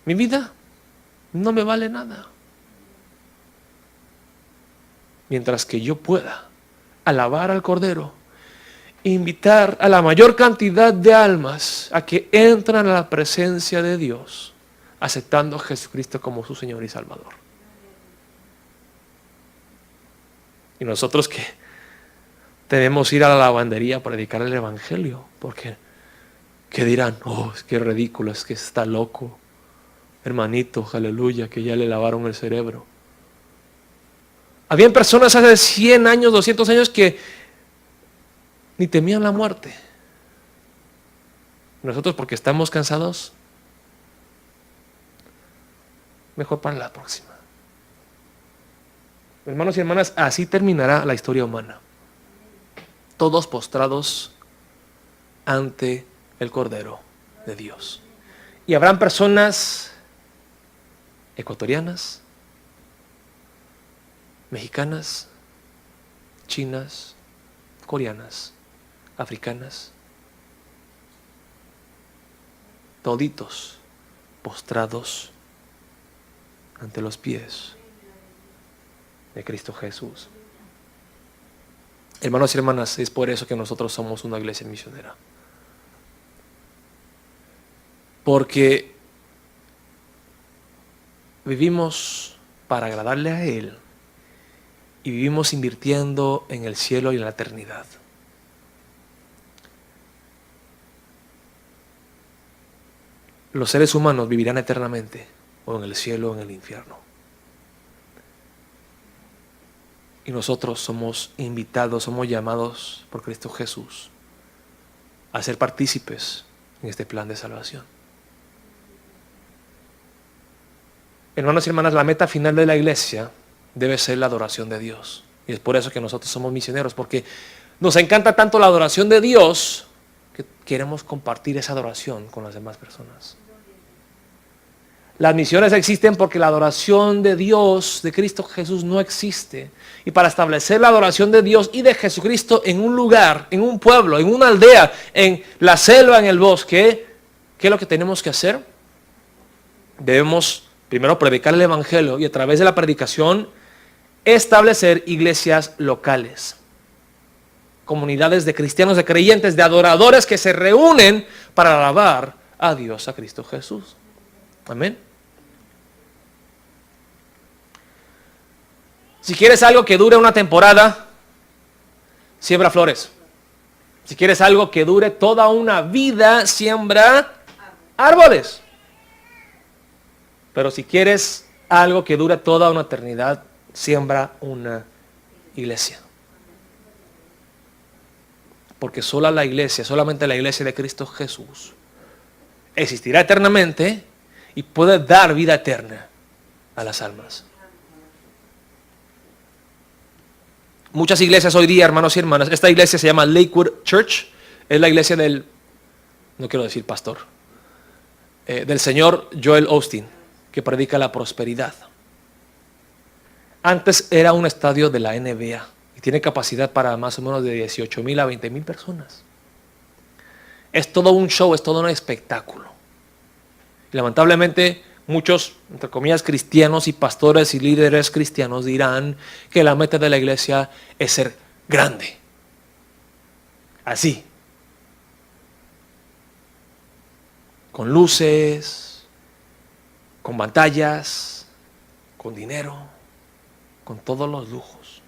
mi vida no me vale nada. Mientras que yo pueda alabar al Cordero, invitar a la mayor cantidad de almas a que entran a la presencia de Dios, aceptando a Jesucristo como su Señor y Salvador. Y nosotros que debemos ir a la lavandería a predicar el Evangelio, porque ¿qué dirán? Oh, qué ridículo, es que está loco. Hermanito, aleluya, que ya le lavaron el cerebro. Habían personas hace 100 años, 200 años que ni temían la muerte. Nosotros, porque estamos cansados, mejor para la próxima. Hermanos y hermanas, así terminará la historia humana. Todos postrados ante el Cordero de Dios. Y habrán personas ecuatorianas, mexicanas, chinas, coreanas, africanas, toditos postrados ante los pies de Cristo Jesús. Hermanos y hermanas, es por eso que nosotros somos una iglesia misionera. Porque vivimos para agradarle a Él y vivimos invirtiendo en el cielo y en la eternidad. Los seres humanos vivirán eternamente o en el cielo o en el infierno. Y nosotros somos invitados, somos llamados por Cristo Jesús a ser partícipes en este plan de salvación. Hermanos y hermanas, la meta final de la iglesia debe ser la adoración de Dios. Y es por eso que nosotros somos misioneros, porque nos encanta tanto la adoración de Dios que queremos compartir esa adoración con las demás personas. Las misiones existen porque la adoración de Dios, de Cristo Jesús, no existe. Y para establecer la adoración de Dios y de Jesucristo en un lugar, en un pueblo, en una aldea, en la selva, en el bosque, ¿qué es lo que tenemos que hacer? Debemos primero predicar el Evangelio y a través de la predicación establecer iglesias locales. Comunidades de cristianos, de creyentes, de adoradores que se reúnen para alabar a Dios, a Cristo Jesús. Amén. Si quieres algo que dure una temporada, siembra flores. Si quieres algo que dure toda una vida, siembra árboles. Pero si quieres algo que dure toda una eternidad, siembra una iglesia. Porque solamente la iglesia de Cristo Jesús existirá eternamente y puede dar vida eterna a las almas. Muchas iglesias hoy día, hermanos y hermanas, esta iglesia se llama Lakewood Church, es la iglesia del, no quiero decir pastor, del señor Joel Osteen, que predica la prosperidad. Antes era un estadio de la NBA y tiene capacidad para más o menos de 18,000 a 20,000 personas. Es todo un show, es todo un espectáculo. Y lamentablemente muchos, entre comillas, cristianos y pastores y líderes cristianos dirán que la meta de la iglesia es ser grande. Así. Con luces, con pantallas, con dinero, con todos los lujos.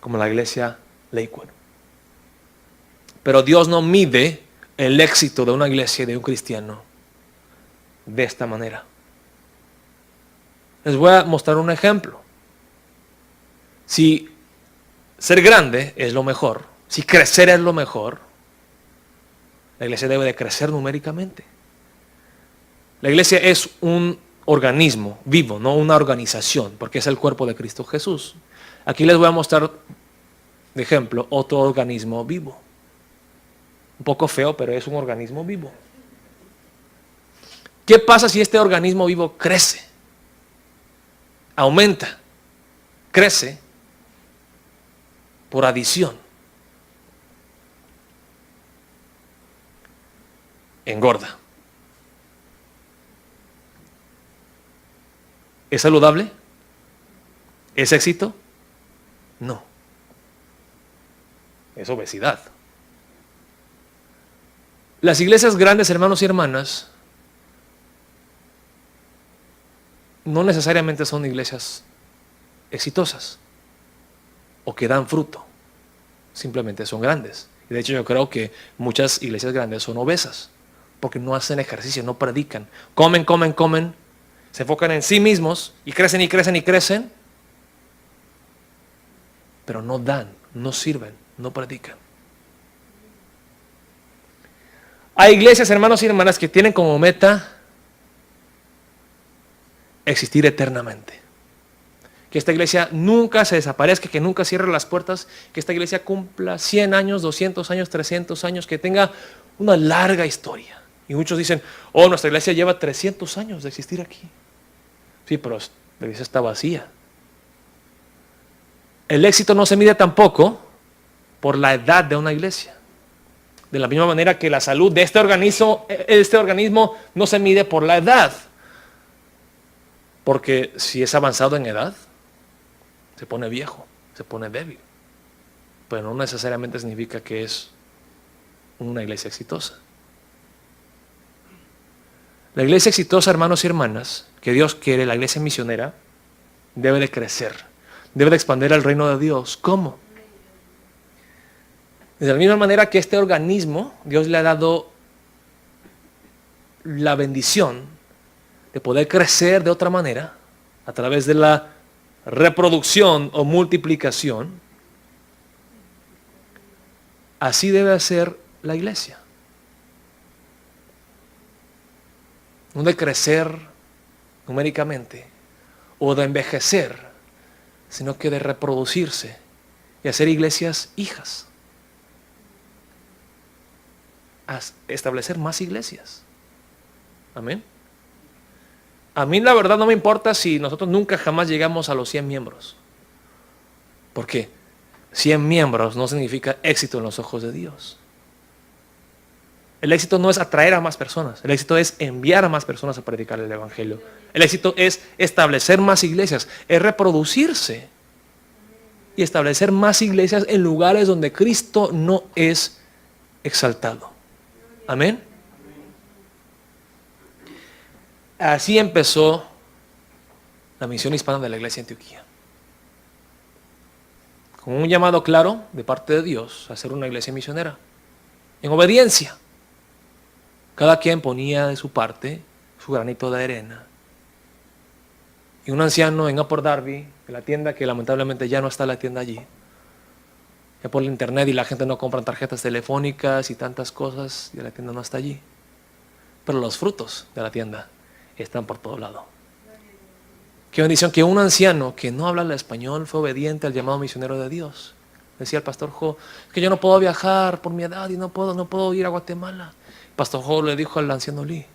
Como la iglesia Lakewood. Pero Dios no mide el éxito de una iglesia y de un cristiano de esta manera. Les voy a mostrar un ejemplo. Si ser grande es lo mejor, si crecer es lo mejor, la iglesia debe de crecer numéricamente. La iglesia es un organismo vivo, no una organización, porque es el cuerpo de Cristo Jesús. Aquí les voy a mostrar, de ejemplo, otro organismo vivo. Un poco feo, pero es un organismo vivo. ¿Qué pasa si este organismo vivo crece? Aumenta, crece por adición. Engorda. ¿Es saludable? ¿Es éxito? No. Es obesidad. Las iglesias grandes, hermanos y hermanas, no necesariamente son iglesias exitosas o que dan fruto. Simplemente son grandes. Y de hecho yo creo que muchas iglesias grandes son obesas porque no hacen ejercicio, no predican. Comen, comen, comen. Se enfocan en sí mismos y crecen y crecen y crecen. Pero no dan, no sirven, no predican. Hay iglesias, hermanos y hermanas, que tienen como meta existir eternamente. Que esta iglesia nunca se desaparezca, que nunca cierre las puertas, que esta iglesia cumpla 100 años, 200 años, 300 años, que tenga una larga historia. Y muchos dicen, oh, nuestra iglesia lleva 300 años de existir aquí. Sí, pero la iglesia está vacía. El éxito no se mide tampoco por la edad de una iglesia. De la misma manera que la salud de este organismo no se mide por la edad. Porque si es avanzado en edad, se pone viejo, se pone débil. Pero no necesariamente significa que es una iglesia exitosa. La iglesia exitosa, hermanos y hermanas, que Dios quiere, la iglesia misionera, debe de crecer, debe de expandir el reino de Dios. ¿Cómo? De la misma manera que este organismo, Dios le ha dado la bendición de poder crecer de otra manera, a través de la reproducción o multiplicación. Así debe ser la iglesia. No de crecer numéricamente o de envejecer, sino que de reproducirse y hacer iglesias hijas. A establecer más iglesias. Amén. A mí la verdad no me importa si nosotros nunca jamás llegamos a los 100 miembros. Porque 100 miembros no significa éxito en los ojos de Dios. El éxito no es atraer a más personas. El éxito es enviar a más personas a predicar el evangelio. El éxito es establecer más iglesias. Es reproducirse. Y establecer más iglesias en lugares donde Cristo no es exaltado. Amén. Así empezó la misión hispana de la iglesia de Antioquía. Con un llamado claro de parte de Dios a ser una iglesia misionera. En obediencia. Cada quien ponía de su parte su granito de arena. Y un anciano en Upper Darby, de la tienda que lamentablemente ya no está la tienda allí, ya por el internet y la gente no compra tarjetas telefónicas y tantas cosas, y la tienda no está allí. Pero los frutos de la tienda están por todo lado. Qué bendición que un anciano que no habla el español fue obediente al llamado misionero de Dios. Decía el pastor Jo, que yo no puedo viajar por mi edad y no puedo ir a Guatemala. El pastor Jo le dijo al anciano Lee,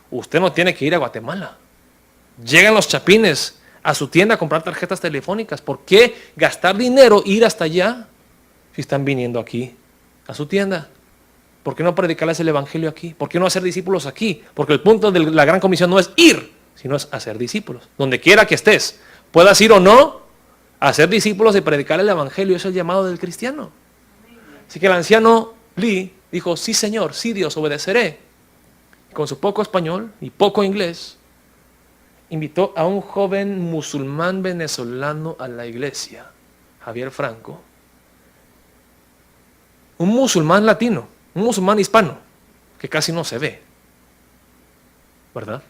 usted no tiene que ir a Guatemala. Llegan los chapines a su tienda a comprar tarjetas telefónicas. ¿Por qué gastar dinero e ir hasta allá si están viniendo aquí a su tienda? ¿Por qué no predicarles el evangelio aquí? ¿Por qué no hacer discípulos aquí? Porque el punto de la gran comisión no es ir, sino es hacer discípulos. Donde quiera que estés, puedas ir o no, hacer discípulos y predicar el evangelio es el llamado del cristiano. Así que el anciano Lee dijo, sí Señor, sí Dios, obedeceré. Con su poco español y poco inglés, invitó a un joven musulmán venezolano a la iglesia, Javier Franco, un musulmán latino, un musulmán hispano, que casi no se ve, ¿verdad?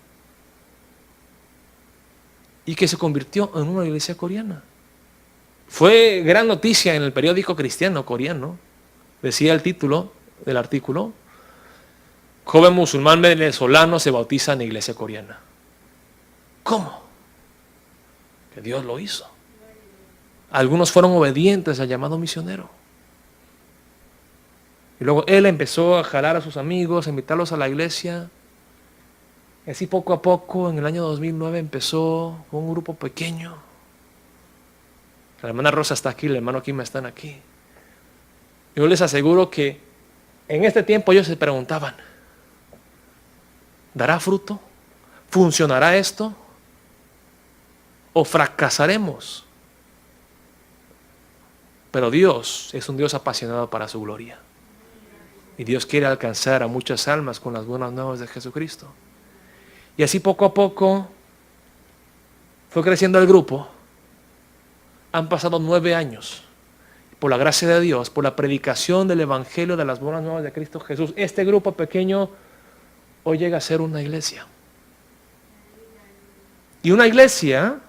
Y que se convirtió en una iglesia coreana. Fue gran noticia en el periódico cristiano coreano, decía el título del artículo, joven musulmán venezolano se bautiza en la iglesia coreana. ¿Cómo? Que Dios lo hizo. Algunos fueron obedientes al llamado misionero. Y luego él empezó a jalar a sus amigos, a invitarlos a la iglesia. Y así poco a poco, en el año 2009 empezó un grupo pequeño. La hermana Rosa está aquí, el hermano Kim están aquí. Yo les aseguro que en este tiempo ellos se preguntaban, ¿dará fruto? ¿Funcionará esto? ¿O fracasaremos? Pero Dios es un Dios apasionado para su gloria. Y Dios quiere alcanzar a muchas almas con las buenas nuevas de Jesucristo. Y así poco a poco fue creciendo el grupo. Han pasado 9 años. Por la gracia de Dios, por la predicación del Evangelio de las buenas nuevas de Cristo Jesús, este grupo pequeño hoy llega a ser una iglesia. Y una iglesia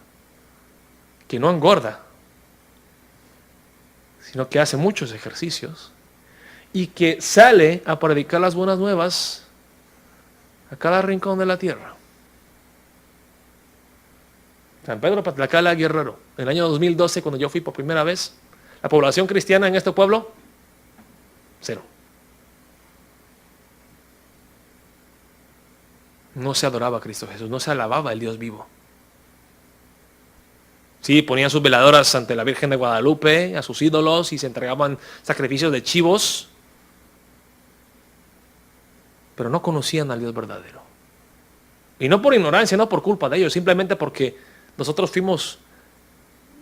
que no engorda, sino que hace muchos ejercicios y que sale a predicar las buenas nuevas a cada rincón de la tierra. San Pedro Patlacala, Guerrero. En el año 2012, cuando yo fui por primera vez, la población cristiana en este pueblo, 0. No se adoraba a Cristo Jesús, no se alababa al Dios vivo. Sí, ponían sus veladoras ante la Virgen de Guadalupe, a sus ídolos, y se entregaban sacrificios de chivos, pero no conocían al Dios verdadero. Y no por ignorancia, no por culpa de ellos, simplemente porque nosotros fuimos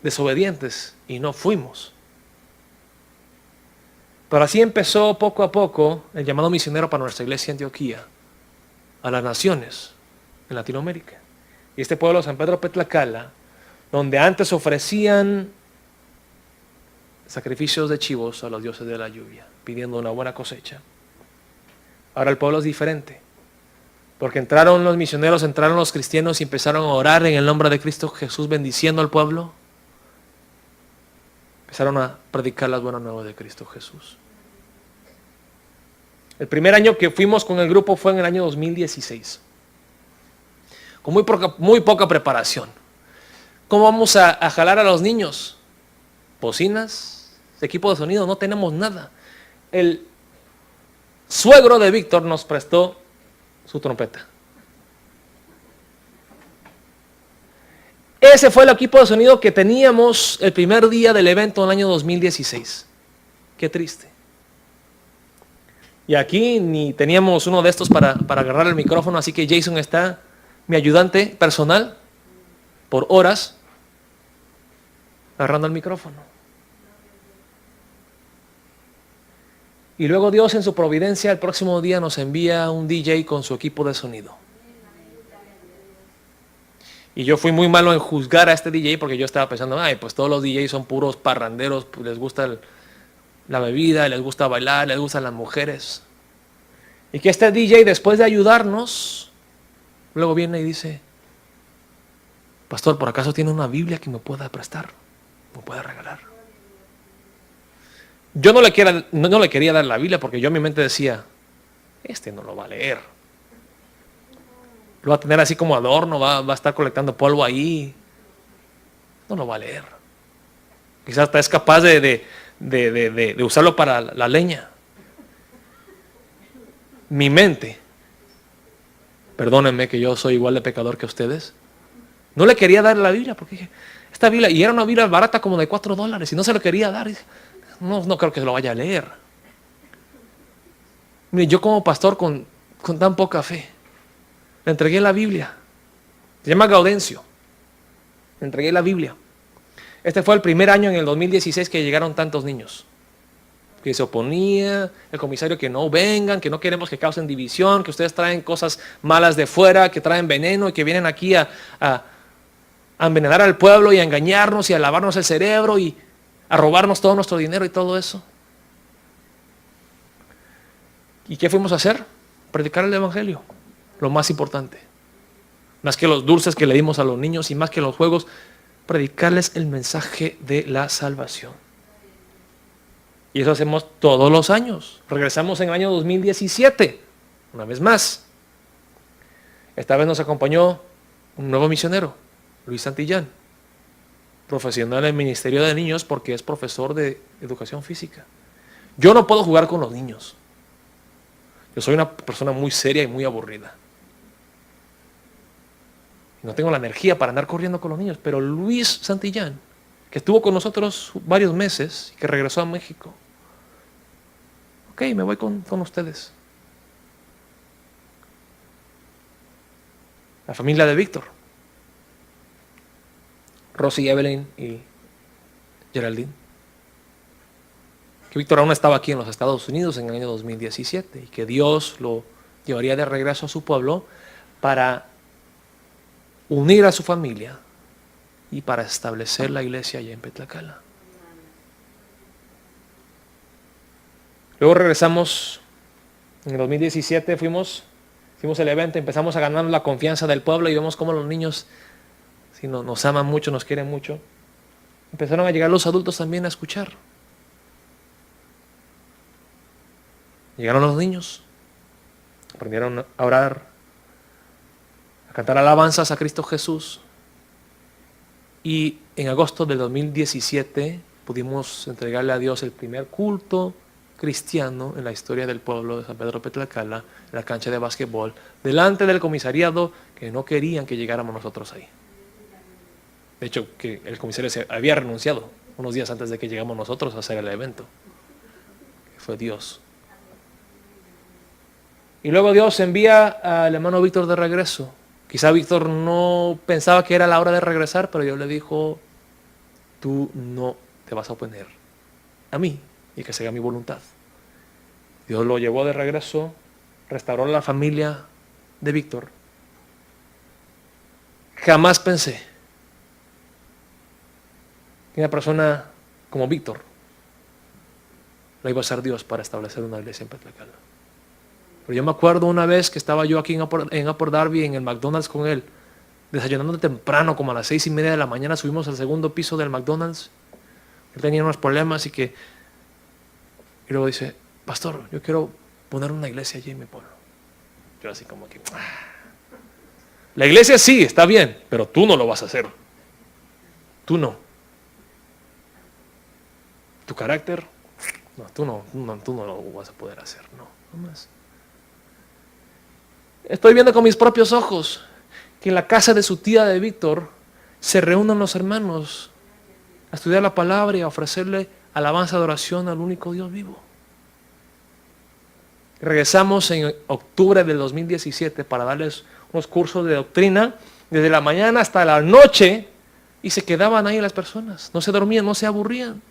desobedientes y no fuimos. Pero así empezó poco a poco el llamado misionero para nuestra iglesia en Antioquía, a las naciones en Latinoamérica. Y este pueblo, San Pedro Patlacala, donde antes ofrecían sacrificios de chivos a los dioses de la lluvia, pidiendo una buena cosecha. Ahora el pueblo es diferente, porque entraron los misioneros, entraron los cristianos y empezaron a orar en el nombre de Cristo Jesús, bendiciendo al pueblo. Empezaron a predicar las buenas nuevas de Cristo Jesús. El primer año que fuimos con el grupo fue en el año 2016, con muy poca preparación. ¿Cómo vamos a jalar a los niños? Bocinas, equipo de sonido, no tenemos nada. El suegro de Víctor nos prestó su trompeta. Ese fue el equipo de sonido que teníamos el primer día del evento en el año 2016. Qué triste. Y aquí ni teníamos uno de estos para agarrar el micrófono, así que Jason está, mi ayudante personal, por horas, agarrando el micrófono. Y luego Dios en su providencia el próximo día nos envía un DJ con su equipo de sonido. Y yo fui muy malo en juzgar a este DJ porque yo estaba pensando, ay, pues todos los DJs son puros parranderos, pues les gusta la bebida, les gusta bailar, les gustan las mujeres. Y que este DJ, después de ayudarnos, luego viene y dice, pastor, ¿por acaso tiene una Biblia que me pueda prestar? ¿Me pueda regalar? Yo no le quería dar la Biblia porque yo en mi mente decía, este no lo va a leer. Lo va a tener así como adorno, va a estar colectando polvo ahí. No lo va a leer. Quizás hasta es capaz de usarlo para la leña. Mi mente, perdónenme que yo soy igual de pecador que ustedes, no le quería dar la Biblia porque dije, esta Biblia, y era una Biblia barata como de $4 y no se lo quería dar. No creo que lo vaya a leer. Mire, yo como pastor con tan poca fe, le entregué la Biblia. Se llama Gaudencio. Le entregué la Biblia. Este fue el primer año en el 2016 que llegaron tantos niños. Que se oponía, el comisario que no vengan, que no queremos que causen división, que ustedes traen cosas malas de fuera, que traen veneno y que vienen aquí a envenenar al pueblo y a engañarnos y a lavarnos el cerebro y a robarnos todo nuestro dinero y todo eso. ¿Y qué fuimos a hacer? Predicar el Evangelio, lo más importante. Más que los dulces que le dimos a los niños y más que los juegos, predicarles el mensaje de la salvación. Y eso hacemos todos los años. Regresamos en el año 2017, una vez más. Esta vez nos acompañó un nuevo misionero, Luis Santillán, profesional en el Ministerio de Niños porque es profesor de educación física. Yo no puedo jugar con los niños. Yo soy una persona muy seria y muy aburrida. No tengo la energía para andar corriendo con los niños, pero Luis Santillán, que estuvo con nosotros varios meses y que regresó a México, ok, me voy con ustedes. La familia de Víctor, Rosy, Evelyn y Geraldine. Que Víctor aún estaba aquí en los Estados Unidos en el año 2017 y que Dios lo llevaría de regreso a su pueblo para unir a su familia y para establecer la iglesia allá en Petlacala. Luego regresamos, en el 2017 fuimos al evento, empezamos a ganar la confianza del pueblo y vemos cómo los niños nos aman mucho, nos quieren mucho. Empezaron a llegar los adultos también a escuchar. Llegaron los niños, aprendieron a orar, a cantar alabanzas a Cristo Jesús. Y en agosto del 2017 pudimos entregarle a Dios el primer culto cristiano en la historia del pueblo de San Pedro Petlacala, en la cancha de básquetbol, delante del comisariado, que no querían que llegáramos nosotros ahí. De hecho, que el comisario se había renunciado unos días antes de que llegamos nosotros a hacer el evento. Fue Dios. Y luego Dios envía al hermano Víctor de regreso. Quizá Víctor no pensaba que era la hora de regresar, pero Dios le dijo, tú no te vas a oponer a mí y que se haga mi voluntad. Dios lo llevó de regreso, restauró la familia de Víctor. Jamás pensé que una persona como Víctor la iba a ser Dios para establecer una iglesia en Petlacala. Pero yo me acuerdo una vez que estaba yo aquí en Upper Darby, en el McDonald's con él, desayunando temprano, como a las 6:30 de la mañana, subimos al segundo piso del McDonald's. Él tenía unos problemas y luego dice, pastor, yo quiero poner una iglesia allí en mi pueblo. Yo así como que, la iglesia sí, está bien, pero tú no lo vas a hacer. Tú no. Tu carácter, no, tú no lo vas a poder hacer, no más. Estoy viendo con mis propios ojos que en la casa de su tía de Víctor se reúnen los hermanos a estudiar la palabra y a ofrecerle alabanza de oración al único Dios vivo. Regresamos en octubre del 2017 para darles unos cursos de doctrina desde la mañana hasta la noche y se quedaban ahí las personas, no se dormían, no se aburrían.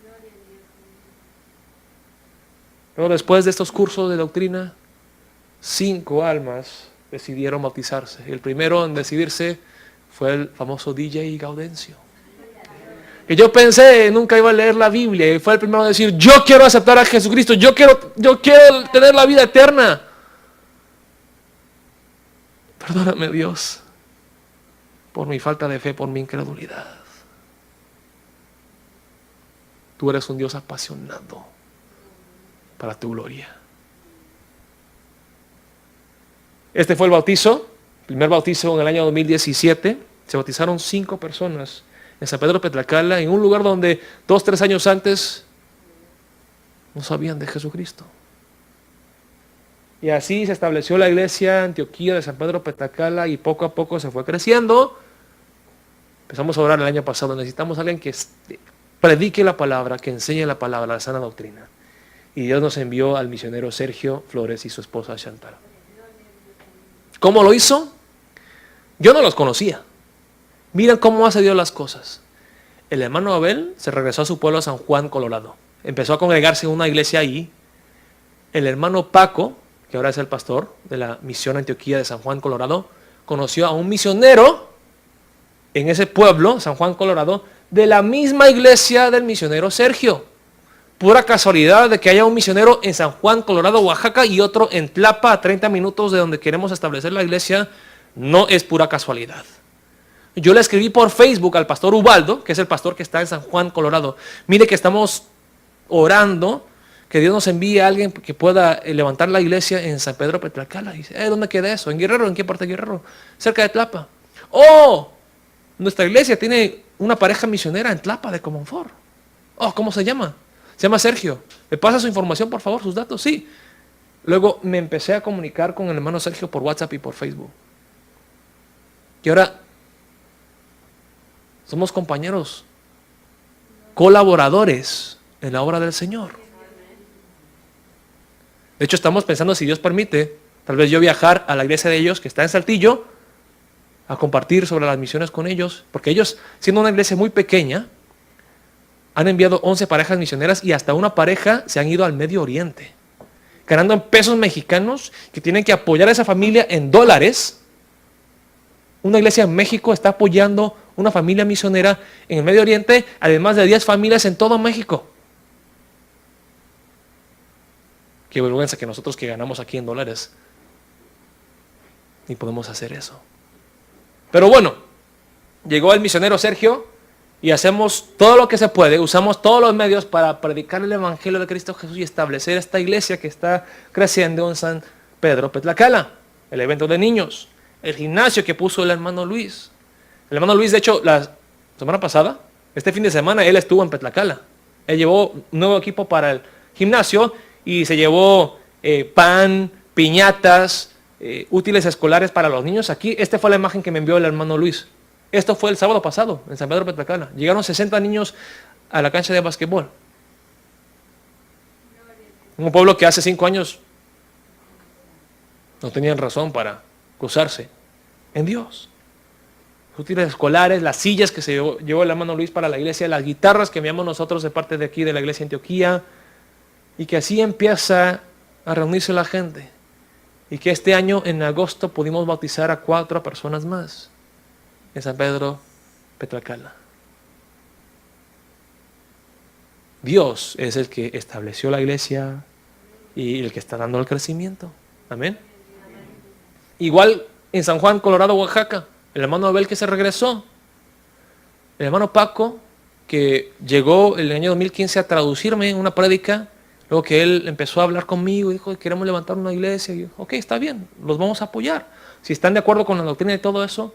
Luego después de estos cursos de doctrina, 5 almas decidieron bautizarse. El primero en decidirse fue el famoso DJ Gaudencio. Que yo pensé nunca iba a leer la Biblia y fue el primero a decir, yo quiero aceptar a Jesucristo, yo quiero tener la vida eterna. Perdóname, Dios, por mi falta de fe, por mi incredulidad. Tú eres un Dios apasionado para tu gloria. Este fue el bautizo, primer bautizo en el año 2017. Se bautizaron 5 personas en San Pedro Petlacala, en un lugar donde 2-3 años antes no sabían de Jesucristo. Y así se estableció la iglesia Antioquía de San Pedro Petlacala y poco a poco se fue creciendo. Empezamos a orar el año pasado, necesitamos a alguien que predique la palabra, que enseñe la palabra, la sana doctrina. Y Dios nos envió al misionero Sergio Flores y su esposa Chantal. ¿Cómo lo hizo? Yo no los conocía. Miren cómo hace Dios las cosas. El hermano Abel se regresó a su pueblo, a San Juan, Colorado. Empezó a congregarse en una iglesia ahí. El hermano Paco, que ahora es el pastor de la misión Antioquía de San Juan, Colorado, conoció a un misionero en ese pueblo, San Juan, Colorado, de la misma iglesia del misionero Sergio. Pura casualidad de que haya un misionero en San Juan, Colorado, Oaxaca y otro en Tlapa, a 30 minutos de donde queremos establecer la iglesia, no es pura casualidad. Yo le escribí por Facebook al pastor Ubaldo, que es el pastor que está en San Juan, Colorado. Mire que estamos orando, que Dios nos envíe a alguien que pueda levantar la iglesia en San Pedro Petlacala. Y dice, ¿dónde queda eso? ¿En Guerrero? ¿En qué parte de Guerrero? Cerca de Tlapa. ¡Oh! Nuestra iglesia tiene una pareja misionera en Tlapa de ¡Oh! ¿Cómo se llama? Se llama Sergio. ¿Me pasa su información, por favor, sus datos? Sí. Luego me empecé a comunicar con el hermano Sergio por WhatsApp y por Facebook. Y ahora somos compañeros, colaboradores en la obra del Señor. De hecho, estamos pensando, si Dios permite, tal vez yo viajar a la iglesia de ellos, que está en Saltillo, a compartir sobre las misiones con ellos, porque ellos, siendo una iglesia muy pequeña, han enviado 11 parejas misioneras y hasta una pareja se han ido al Medio Oriente, ganando en pesos mexicanos, que tienen que apoyar a esa familia en dólares. Una iglesia en México está apoyando una familia misionera en el Medio Oriente, además de 10 familias en todo México. Qué vergüenza que nosotros que ganamos aquí en dólares ni podemos hacer eso. Pero bueno, llegó el misionero Sergio y hacemos todo lo que se puede, usamos todos los medios para predicar el Evangelio de Cristo Jesús y establecer esta iglesia que está creciendo en San Pedro Petlacala, el evento de niños, el gimnasio que puso el hermano Luis. El hermano Luis, de hecho, la semana pasada, este fin de semana, él estuvo en Petlacala. Él llevó un nuevo equipo para el gimnasio y se llevó pan, piñatas, útiles escolares para los niños. Aquí, esta fue la imagen que me envió el hermano Luis. Esto fue el sábado pasado, en San Pedro Petlacala. Llegaron 60 niños a la cancha de básquetbol. Un pueblo que hace 5 años no tenían razón para cruzarse en Dios. Útiles escolares, las sillas que se llevó el hermano Luis para la iglesia, las guitarras que enviamos nosotros de parte de aquí de la iglesia de Antioquía, y que así empieza a reunirse la gente. Y que este año, en agosto, pudimos bautizar a 4 personas más en San Pedro Petlacala. Dios es el que estableció la iglesia y el que está dando el crecimiento. Amén. Igual en San Juan, Colorado, Oaxaca, el hermano Abel que se regresó, el hermano Paco que llegó el año 2015 a traducirme una prédica, luego que él empezó a hablar conmigo y dijo, queremos levantar una iglesia. Y yo, ok, está bien, los vamos a apoyar. Si están de acuerdo con la doctrina y todo eso,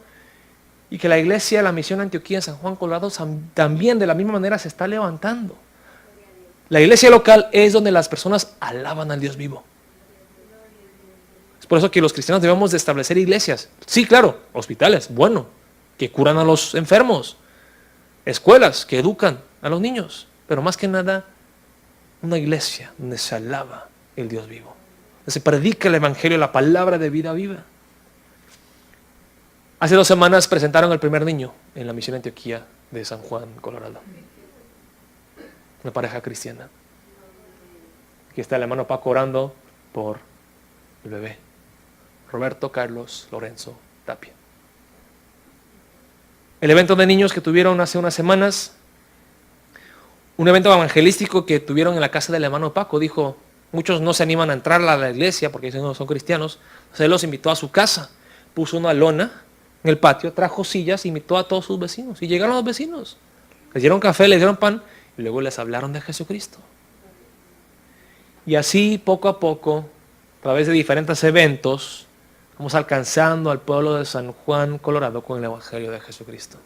y que la iglesia, la misión Antioquía en San Juan, Colorado, también de la misma manera se está levantando. La iglesia local es donde las personas alaban al Dios vivo. Es por eso que los cristianos debemos de establecer iglesias. Sí, claro, hospitales, bueno, que curan a los enfermos, escuelas que educan a los niños, pero más que nada, una iglesia donde se alaba el Dios vivo, donde se predica el Evangelio, la palabra de vida viva. Hace 2 semanas presentaron al primer niño en la misión Antioquía de San Juan, Colorado. Una pareja cristiana. Aquí está el hermano Paco orando por el bebé. Roberto Carlos Lorenzo Tapia. El evento de niños que tuvieron hace unas semanas, un evento evangelístico que tuvieron en la casa del hermano Paco, dijo, muchos no se animan a entrar a la iglesia porque no son cristianos, entonces él los invitó a su casa, puso una lona en el patio, trajo sillas, invitó a todos sus vecinos y llegaron los vecinos, les dieron café, les dieron pan y luego les hablaron de Jesucristo. Y así poco a poco, a través de diferentes eventos, vamos alcanzando al pueblo de San Juan, Colorado, con el Evangelio de Jesucristo.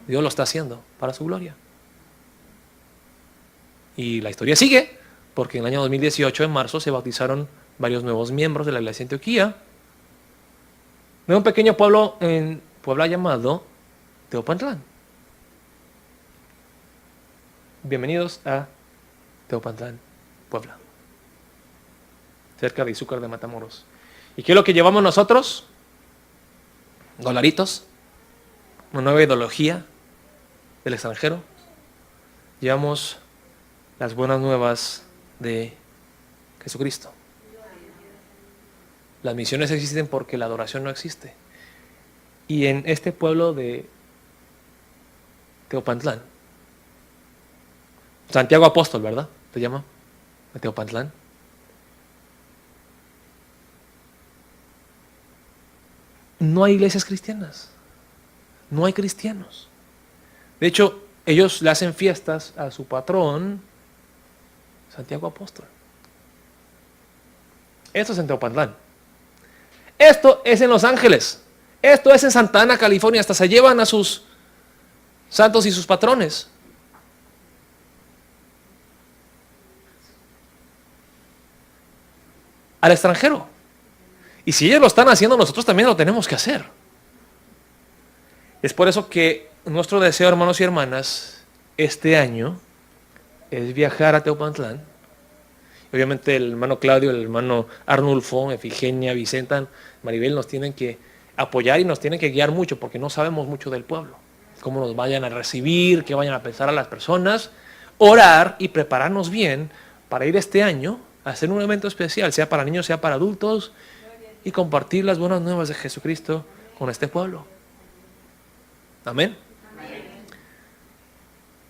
Dios lo está haciendo para su gloria. Y la historia sigue, porque en el año 2018, en marzo, se bautizaron varios nuevos miembros de la iglesia de Antioquía, de un pequeño pueblo en Puebla llamado Teopantlán. Bienvenidos a Teopantlán, Puebla, cerca de Izúcar de Matamoros. ¿Y qué es lo que llevamos nosotros? Dolaritos, una nueva ideología del extranjero. Llevamos las buenas nuevas de Jesucristo. Las misiones existen porque la adoración no existe. Y en este pueblo de Teopantlán, Santiago Apóstol, ¿verdad? ¿Se llama? De Teopantlán. No hay iglesias cristianas. No hay cristianos. De hecho, ellos le hacen fiestas a su patrón, Santiago Apóstol. Esto es en Teopantlán. Esto es en Los Ángeles. Esto es en Santa Ana, California. Hasta se llevan a sus santos y sus patrones. al extranjero. Y si ellos lo están haciendo, nosotros también lo tenemos que hacer. Es por eso que nuestro deseo, hermanos y hermanas, este año es viajar a Teopantlán. Obviamente el hermano Claudio, el hermano Arnulfo, Efigenia, Vicenta, Maribel nos tienen que apoyar y nos tienen que guiar mucho porque no sabemos mucho del pueblo. Cómo nos vayan a recibir, qué vayan a pensar a las personas. Orar y prepararnos bien para ir este año a hacer un evento especial, sea para niños, sea para adultos, y compartir las buenas nuevas de Jesucristo con este pueblo. Amén.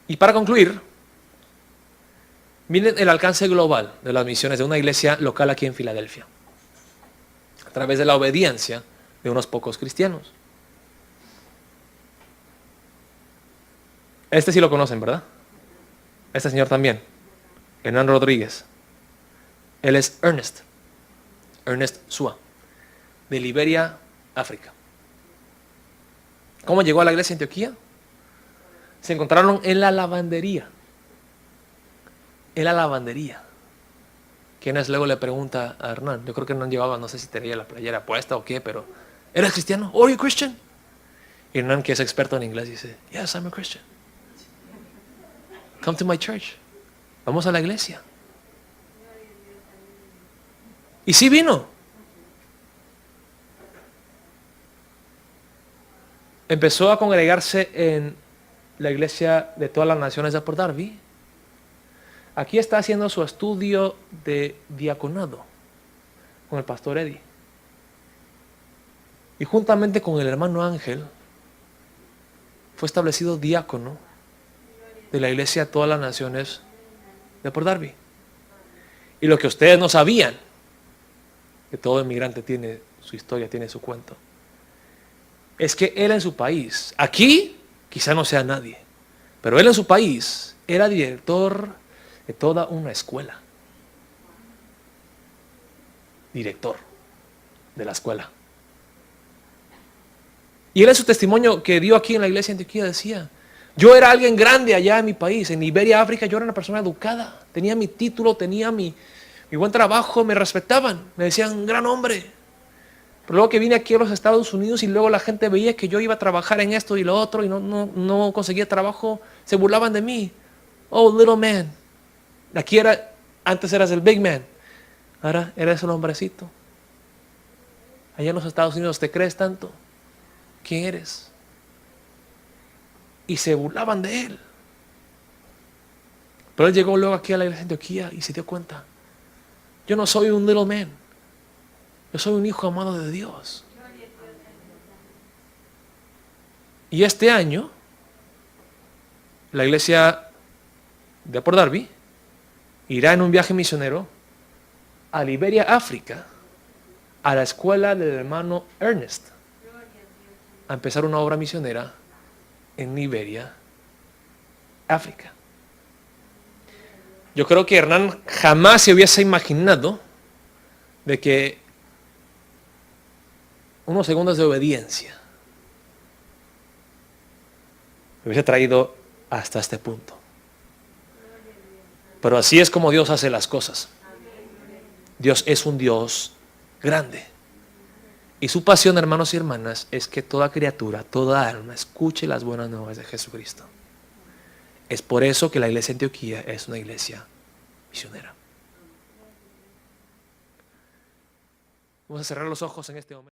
Y para concluir, miren el alcance global de las misiones de una iglesia local aquí en Filadelfia, a través de la obediencia de unos pocos cristianos. Este sí lo conocen, ¿verdad? Este señor también, Hernán Rodríguez. Él es Ernest Sua, de Liberia, África. ¿Cómo llegó a la iglesia de Antioquía? Se encontraron en la lavandería. En la lavandería. Quienes luego le pregunta a Hernán, yo creo que Hernán llevaba, no sé si tenía la playera puesta o qué, pero ¿eres cristiano? ¿Are you Christian? Y Hernán, que es experto en inglés, dice, yes, I'm a Christian. Come to my church. Vamos a la iglesia. Y sí vino. Empezó a congregarse en la iglesia de todas las naciones de Port Darby. Aquí está haciendo su estudio de diaconado con el pastor Eddie. Y juntamente con el hermano Ángel fue establecido diácono de la iglesia de todas las naciones de Port Darby. Y lo que ustedes no sabían, que todo inmigrante tiene su historia, tiene su cuento, es que él en su país, aquí quizá no sea nadie, pero él en su país era director de toda una escuela. Director de la escuela. Y él en su testimonio que dio aquí en la iglesia de Antioquía decía, yo era alguien grande allá en mi país, en Liberia, África, yo era una persona educada, tenía mi título, tenía mi buen trabajo, me respetaban, me decían gran hombre. Pero luego que vine aquí a los Estados Unidos y luego la gente veía que yo iba a trabajar en esto y lo otro y no conseguía trabajo, se burlaban de mí. Oh, little man. Aquí antes eras el big man, ahora eres el hombrecito. Allá en los Estados Unidos te crees tanto. ¿Quién eres? Y se burlaban de él. Pero él llegó luego aquí a la iglesia de Antioquía y se dio cuenta. Yo no soy un little man. Yo soy un hijo amado de Dios. Y este año, la iglesia de Port Darby irá en un viaje misionero a Liberia, África, a la escuela del hermano Ernest, a empezar una obra misionera en Liberia, África. Yo creo que Hernán jamás se hubiese imaginado de que unos segundos de obediencia me hubiese traído hasta este punto. Pero así es como Dios hace las cosas. Dios es un Dios grande. Y su pasión, hermanos y hermanas, es que toda criatura, toda alma, escuche las buenas nuevas de Jesucristo. Es por eso que la iglesia de Antioquía es una iglesia misionera. Vamos a cerrar los ojos en este momento.